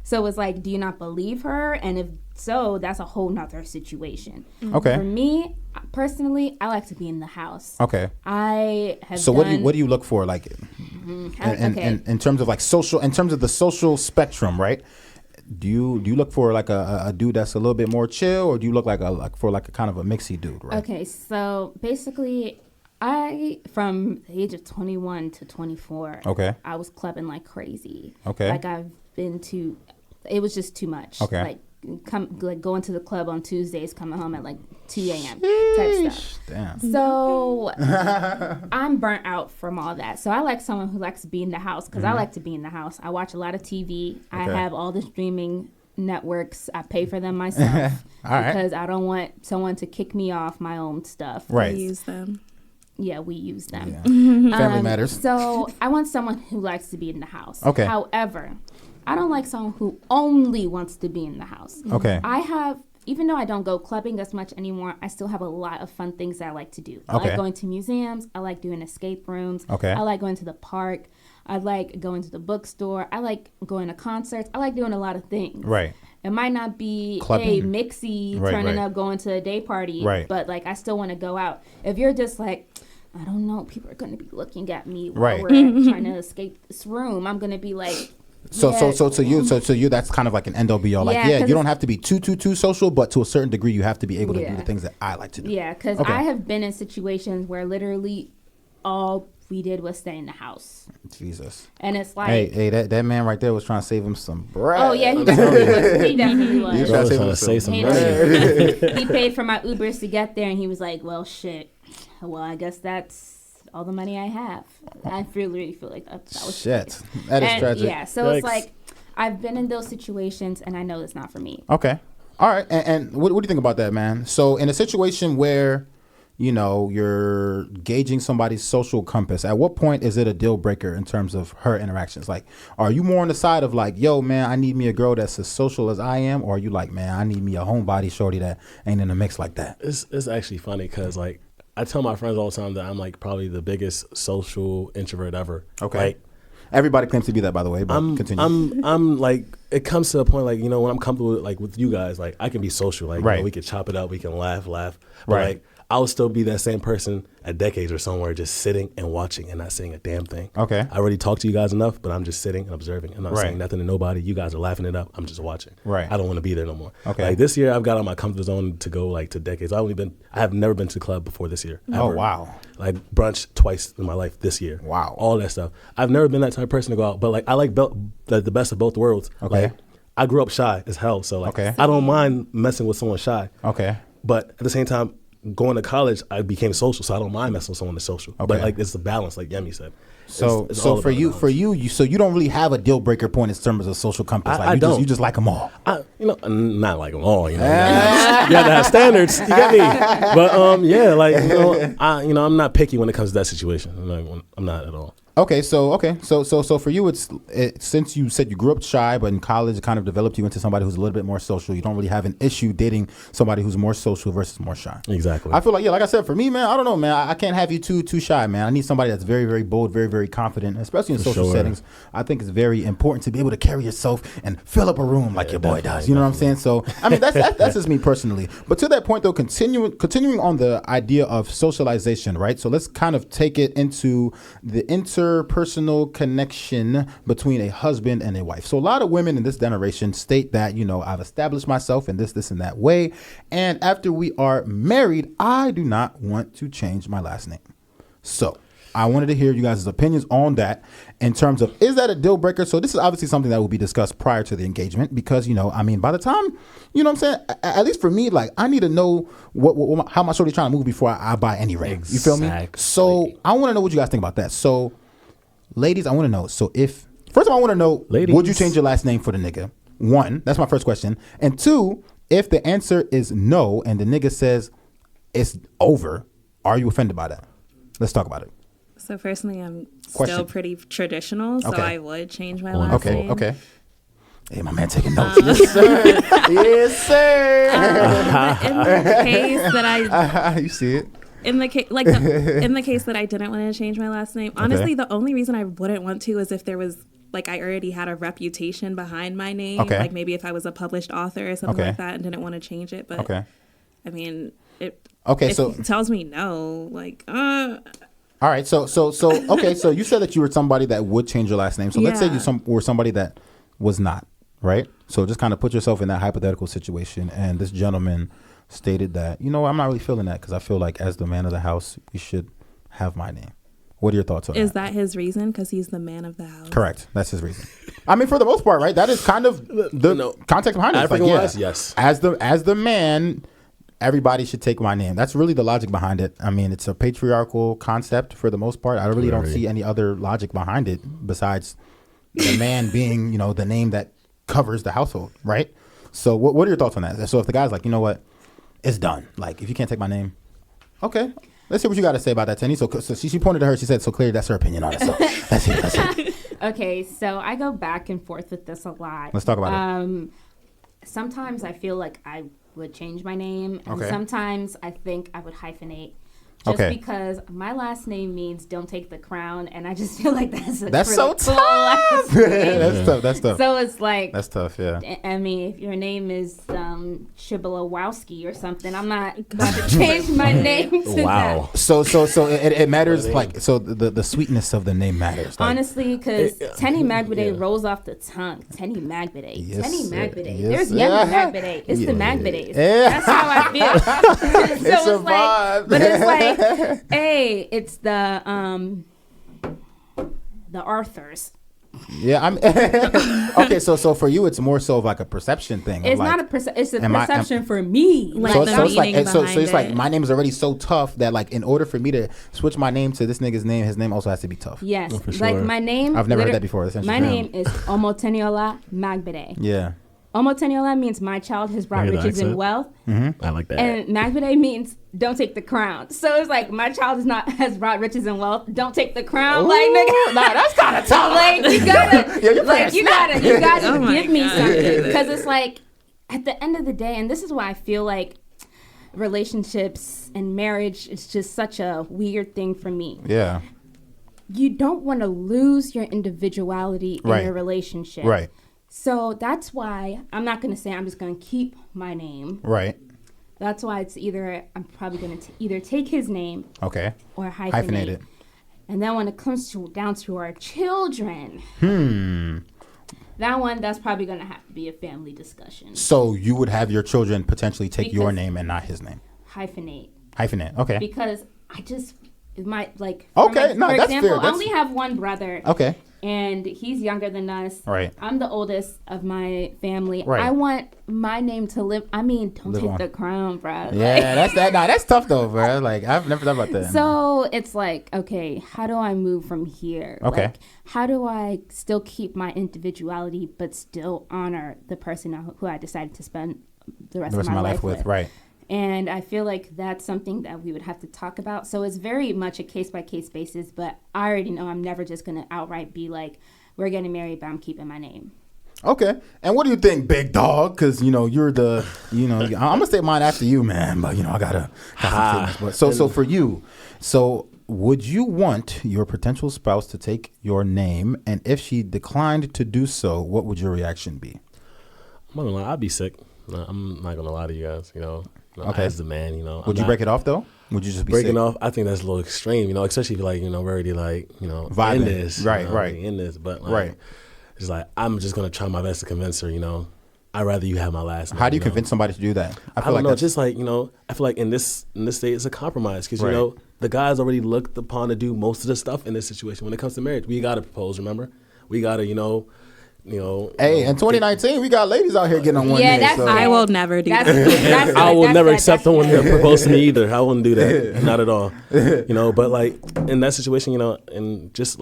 So it's like, do you not believe her? And if so, that's a whole nother situation. Okay. For me, personally, I like to be in the house. Okay. I have So what do you look for, like, okay. in terms of like social, in terms of the social spectrum, right? Do you look for like a dude that's a little bit more chill, or do you look for a kind of a mixy dude, right? Okay, so basically, from the age of 21 to 24, okay, I was clubbing like crazy. Okay. Like I've been to, it was just too much. Okay. Like going to the club on Tuesdays, coming home at like 2 a.m. type stuff. Damn. So I'm burnt out from all that. So I like someone who likes to be in the house, because I like to be in the house. I watch a lot of TV. Okay. I have all the streaming networks. I pay for them myself because I don't want someone to kick me off my own stuff. Right. We use them. Yeah, we use them. Yeah. Family matters. So I want someone who likes to be in the house. Okay. However, I don't like someone who only wants to be in the house. Okay. Even though I don't go clubbing as much anymore, I still have a lot of fun things that I like to do. I like going to museums. I like doing escape rooms. Okay. I like going to the park. I like going to the bookstore. I like going to concerts. I like doing a lot of things. Right. It might not be, clubbing. hey, mixy, turning up, going to a day party. Right. But, like, I still want to go out. If you're just like, I don't know, people are going to be looking at me while we're trying to escape this room, I'm going to be like... So to you, that's kind of like an end all be all. Like, you don't have to be too social, but to a certain degree, you have to be able to do the things that I like to do. Yeah, because I have been in situations where literally all we did was stay in the house. Jesus. And it's like, hey, that man right there was trying to save him some bread. Oh yeah, he definitely was. He was trying to save some bread. He paid for my Ubers to get there, and he was like, "Well, shit. Well, I guess that's all the money I have." I really feel like that was shit. That is tragic. Yeah, so it's like, I've been in those situations, and I know it's not for me. Okay. All right. And what do you think about that, man? So in a situation where you're gauging somebody's social compass. At what point is it a deal breaker in terms of her interactions? Like, are you more on the side of like, yo, man, I need me a girl that's as social as I am? Or are you like, man, I need me a homebody shorty that ain't in the mix like that? It's actually funny because like I tell my friends all the time that I'm like probably the biggest social introvert ever. Okay. Like, everybody claims to be that, by the way, but continue. I'm like, it comes to a point like, when I'm comfortable with you guys, like I can be social. Like, right. We can chop it up, we can laugh. But right. like, I'll still be that same person at decades or somewhere just sitting and watching and not saying a damn thing. Okay. I already talked to you guys enough, but I'm just sitting and observing. I'm not right. saying nothing to nobody. You guys are laughing it up. I'm just watching. Right. I don't want to be there no more. Okay. Like this year, I've got on my comfort zone to go like to decades. I have never been to the club before this year. Oh, ever. wow. Like brunch twice in my life this year. Wow. All that stuff. I've never been that type of person to go out, but like I like the best of both worlds. Okay. Like, I grew up shy as hell, so like okay. I don't mind messing with someone shy. Okay. But at the same time, going to college, I became social, so I don't mind messing with someone that's social. Okay. But like it's the balance, like Yemi said. So It's so all for about you, balance. so you don't really have a deal breaker point in terms of social compass. Like I don't. You just like them all. Not like them all. You have to have standards. You get me? But yeah, like I'm not picky when it comes to that situation. I'm not at all. Okay, so for you, it's since you said you grew up shy, but in college it kind of developed you into somebody who's a little bit more social. You don't really have an issue dating somebody who's more social versus more shy. Exactly. I feel like, like I said, for me, man, I don't know, man. I can't have you too shy, man. I need somebody that's very, very bold, very, very confident, especially in social settings. I think it's very important to be able to carry yourself and fill up a room like your boy does. You know what I'm saying? So, I mean, that's just me personally. But to that point, though, continuing on the idea of socialization, right? So let's kind of take it into the interpersonal connection between a husband and a wife. So a lot of women in this generation state that, I've established myself in this and that way. And after we are married, I do not want to change my last name. So I wanted to hear you guys' opinions on that in terms of, is that a deal breaker? So this is obviously something that will be discussed prior to the engagement because, by the time, you know what I'm saying? At least for me, like, I need to know how my shorty's trying to move before I buy any ring. Exactly. You feel me? So I want to know what you guys think about that. So ladies, I want to know. So first of all, I want to know, would you change your last name for the nigga? One, that's my first question. And two, if the answer is no and the nigga says it's over, are you offended by that? Let's talk about it. So personally, I'm Question. still pretty traditional, so Okay. I would change my last name. Okay. Hey, my man taking notes. Yes, sir. Yes, sir. In the case that I you see it. in the case in the case that I didn't want to change my last name, honestly, the only reason I wouldn't want to is if there was like I already had a reputation behind my name. Okay. Like maybe if I was a published author or something Okay. like that and didn't want to change it. But Okay. I mean, it tells me no. Like, all right. So okay. So you said that you were somebody that would change your last name. So let's say you were somebody that was not, right? So just kind of put yourself in that hypothetical situation. And this gentleman stated that, I'm not really feeling that because I feel like as the man of the house, we should have my name. What are your thoughts on that? is that his reason? Because he's the man of the house. Correct. That's his reason. I mean, for the most part, right? That is kind of the context behind it. It's like, African-wise, yes. As the man, everybody should take my name. That's really the logic behind it. I mean, it's a patriarchal concept for the most part. I really don't see any other logic behind it besides the man being, the name that covers the household, right? So what are your thoughts on that? So if the guy's like, you know what, it's done. Like, if you can't take my name, okay. Let's see what you got to say about that, Teni. So she pointed to her. She said, so clearly that's her opinion on it. So that's it. Okay, so I go back and forth with this a lot. Let's talk about it. Sometimes I feel like I would change my name, and Okay. sometimes I think I would hyphenate. Just because my last name means don't take the crown, and I just feel like that's so cool tough. last name. That's tough. So it's like, That's tough, yeah. I mean, if your name is Shibalowowski or something, I'm not about to change my name to Wow. that. So it matters, like, so the sweetness of the name matters. Like, Honestly, because Teni Magbade rolls off the tongue. Teni Magbade. Yes, Teni sir. Magbade. Yes, There's sir. Yemi Magbade. It's the Yeah. Magbade's. Yeah. That's how I feel. So It's a like, vibe. but it's like, hey, it's the Arthurs. Yeah, I'm okay. So for you, it's more so of like a perception thing. It's like, not it's a am I- perception for me. Like So, the so it's like meaning so behind it's like it. my name is already so tough that like in order for me to switch my name to this nigga's name, his name also has to be tough. Yes, for like sure. my name. I've never heard that before. That's My interesting. name is Omoteniola Magbade. Yeah. Omoteniola means my child has brought I hear the riches and accent. wealth. I like that. And Magbede means don't take the crown. So it's like my child has brought riches and wealth. Don't take the crown. Ooh, Like nigga, nah, that's kind of tough. like you gotta, Yeah, you're like you gotta Oh my give me God. something, because it's like at the end of the day, and this is why I feel like relationships and marriage is just such a weird thing for me. Yeah. You don't want to lose your individuality in Right. your relationship. Right. So that's why I'm not going to say I'm just going to keep my name. Right. That's why it's either I'm probably going to either take his name Okay. or hyphenate. Hyphenate it. And then when it comes down to our children, that's probably going to have to be a family discussion. So you would have your children potentially take your Because- name and not his name. Hyphenate. Hyphenate. Okay. Because I just, it might like, Okay, no, for that's example, fair. I only have one brother. Okay. And he's younger than us. Right. I'm the oldest of my family. Right. I want my name to live. I mean, don't Live take on. the crown, bro. Yeah, that's that. Nah, that's tough though, bro. Like I've never thought about that. So it's like, okay, how do I move from here? Okay. Like, how do I still keep my individuality but still honor the person who I decided to spend the rest of my life with? Right. And I feel like that's something that we would have to talk about. So it's very much a case-by-case basis, but I already know I'm never just going to outright be like, we're getting married, but I'm keeping my name. Okay. And what do you think, big dog? Because, you're the, I'm going to say mine after you, man. But, I got some feelings. But so for you, would you want your potential spouse to take your name? And if she declined to do so, what would your reaction be? I'm not gonna lie, I'd be sick. No, I'm not gonna lie to you guys. Okay. As the man, Would you break it off, though? Would you just be breaking sick? off? I think that's a little extreme. Especially if we're already Vibing. in this, Right. in this. But Right. it's like I'm just gonna try my best to convince her. I'd rather you have my last name. How do you convince somebody to do that? I don't know. Just I feel like in this state it's a compromise because Right. the guys already looked upon to do most of the stuff in this situation. When it comes to marriage, we gotta propose. Remember, we gotta Hey, in 2019, we got ladies out here getting on one Yeah, knee. that's So. I will never do that. I will never accept someone to propose to me either. I wouldn't do that. Not at all. But in that situation, and just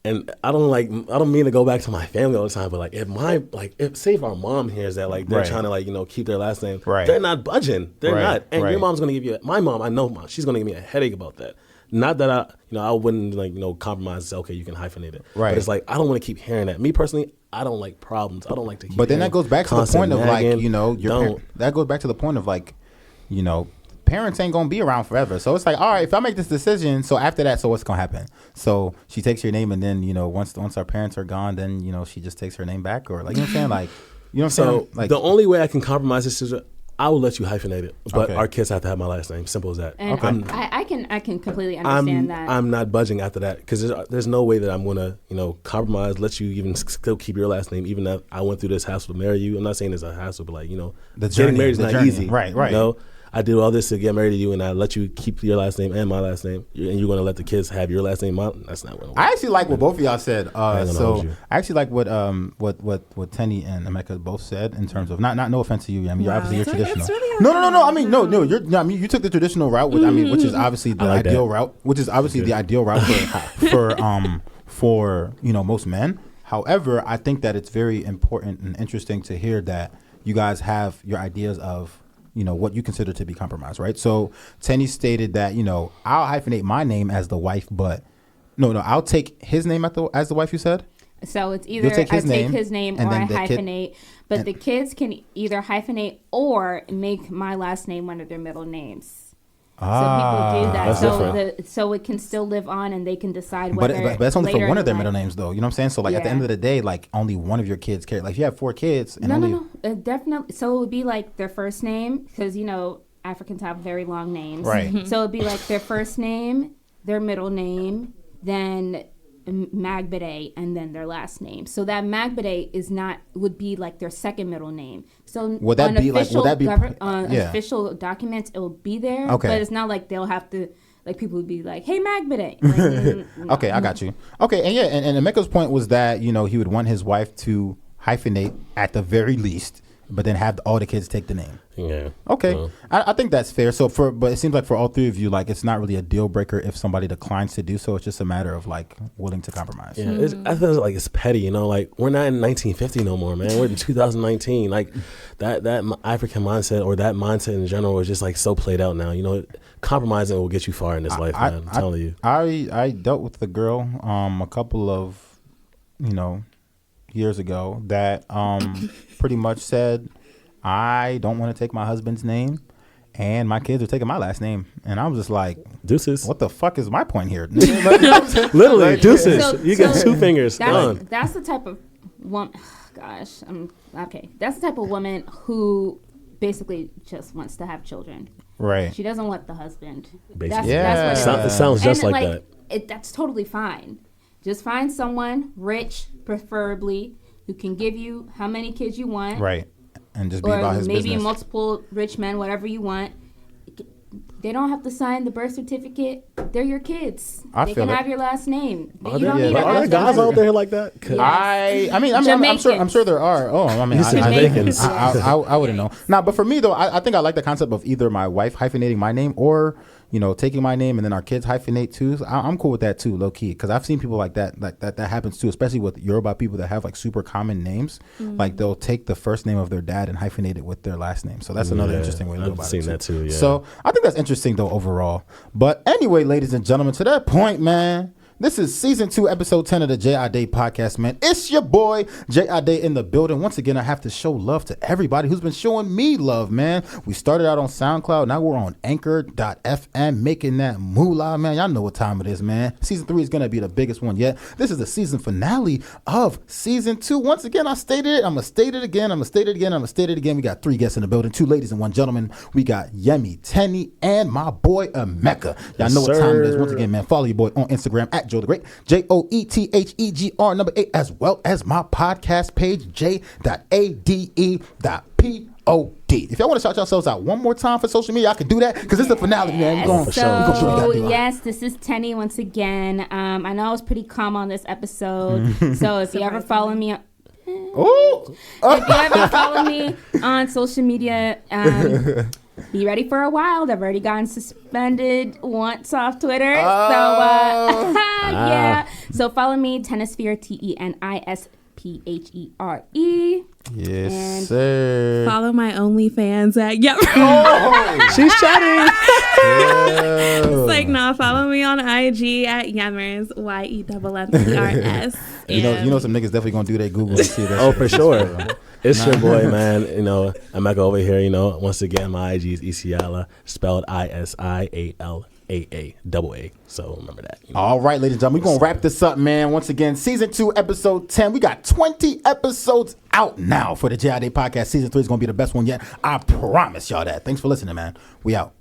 and I don't mean to go back to my family all the time, but say if our mom hears that they're Right. trying to keep their last name, Right. they're not budging. They're Right. not. And Right. your mom's gonna give you my mom, I know mom, she's gonna give me a headache about that. Not that I wouldn't compromise and say, okay, you can hyphenate it. Right. But it's I don't want to keep hearing that. Me personally, I don't like problems. I don't like to keep But then that hearing goes back to the constant point of nagging. that goes back to the point of parents ain't gonna be around forever. So it's all right, if I make this decision, so after that, so what's gonna happen? So she takes your name, and then once our parents are gone, then she just takes her name back, or you know what I'm saying, you know what I'm So saying? the only way I can compromise this is I will let you hyphenate it, but Okay. our kids have to have my last name. Simple as that. And Okay. I can completely understand that. I'm not budging after that because there's no way that I'm gonna compromise, let you even still keep your last name, even if I went through this hassle to marry you. I'm not saying it's a hassle, but The getting journey, married is the not journey. easy. Right. I did all this to get married to you, and I let you keep your last name and my last name, and you're gonna let the kids have your last name. That's not what I actually like what both of y'all said. gonna So hold you. I actually like what Teni and Emeka both said in terms of not no offense to you. I mean, you're Wow. obviously It's traditional. really No. I mean, no. You took the traditional route, which is obviously the like that. ideal route. Which is obviously the ideal route for most men. However, I think that it's very important and interesting to hear that you guys have your ideas of what you consider to be compromise, right? So Teni stated that I'll hyphenate my name as the wife, but no, I'll take his name as the wife. You said. So it's either You'll take his I take name, his name and or I then the kid- hyphenate, but the kids can either hyphenate or make my last name one of their middle names. So people do that. That's different. So it can still live on, and they can decide But whether. that's only for later one in of their life- middle names, though. You know what I'm saying? So at the Yeah. end of the day, only one of your kids care. If you have 4 kids, and No. Definitely. So it would be their first name, because Africans have very long names. Right. So it'd be their first name, their middle name, then Magbede, and then their last name. So that Magbede would be their second middle name. So Would that on be official yeah. official documents, it will be there. Okay. But it's not they'll have to people would be hey Magbede. Okay, I got you. Okay, and Emeka's point was that he would want his wife to hyphenate at the very least, but then have all the kids take the name. Yeah. Okay, I think that's fair. So but it seems like for all three of you, like it's not really a deal breaker if somebody declines to do so. It's just a matter of like willing to compromise. Yeah, I feel like it's petty, you know. Like we're not in 1950 no more, man. We're in 2019. Like that African mindset or that mindset in general is just like so played out now. You know, compromising will get you far in this life, man. I'm telling you. I dealt with the girl a couple of years ago that pretty much said, I don't want to take my husband's name, and my kids are taking my last name. And I was just like, deuces. What the fuck is my point here? Literally, deuces. You get 2 fingers. That's the type of woman. Gosh, okay. That's the type of woman who basically just wants to have children. Right. She doesn't want the husband. Basically. That's what it sounds just like that. That's totally fine. Just find someone rich, preferably, who can give you how many kids you want. Right. And just be about his business. Or maybe multiple rich men, whatever you want. They don't have to sign the birth certificate. They're your kids. They can have your last name. Are there guys out there like that? I'm sure there are. Oh, I mean, I wouldn't know. Nah, but for me though, I think I like the concept of either my wife hyphenating my name or taking my name and then our kids hyphenate too. I'm cool with that too, low key, because I've seen people like that. Like that happens too, especially with Yoruba people that have like super common names. Like they'll take the first name of their dad and hyphenate it with their last name. So that's another interesting way to go about it. I've seen that too. Yeah. So I think that's interesting though overall. But anyway, ladies and gentlemen, to that point, man. This is season 2, episode 10 of the J.I. Day podcast, man. It's your boy, J.I. Day in the building. Once again, I have to show love to everybody who's been showing me love, man. We started out on SoundCloud. Now we're on Anchor.fm, making that moolah, man. Y'all know what time it is, man. Season 3 is going to be the biggest one yet. This is the season finale of season 2. Once again, I stated it. I'm going to state it again. I'm going to state it again. I'm going to state it again. We got 3 guests in the building, 2 ladies and 1 gentleman. We got Yemi, Teni, and my boy, Emeka. Y'all know what time it is. Once again, man, follow your boy on Instagram at Joe the Great, JOETHEGR number 8, as well as my podcast page, J.ADE.POD. If y'all want to shout yourselves out one more time for social media, I can do that because it's the finale, man. Yes, this is Teni once again. I know I was pretty calm on this episode, so if you ever follow me on if you ever follow me on social media, be ready for a while. I've already gotten suspended once off Twitter. Yeah. So follow me, Tenisphere, TENISPHERE. Yes, sir. Follow my OnlyFans at she's chatting. It's like, no, follow me on IG at Yemmers, YEMMERS. You know some niggas definitely gonna do their Google and see that. Oh, for sure. It's your boy, man. Emeka over here. Once again, my IG is Isiala, spelled ISIALAA. So remember that. All right, ladies and gentlemen, we're going to wrap this up, man. Once again, season 2, episode 10. We got 20 episodes out now for the J.I. Day podcast. Season 3 is going to be the best one yet. I promise y'all that. Thanks for listening, man. We out.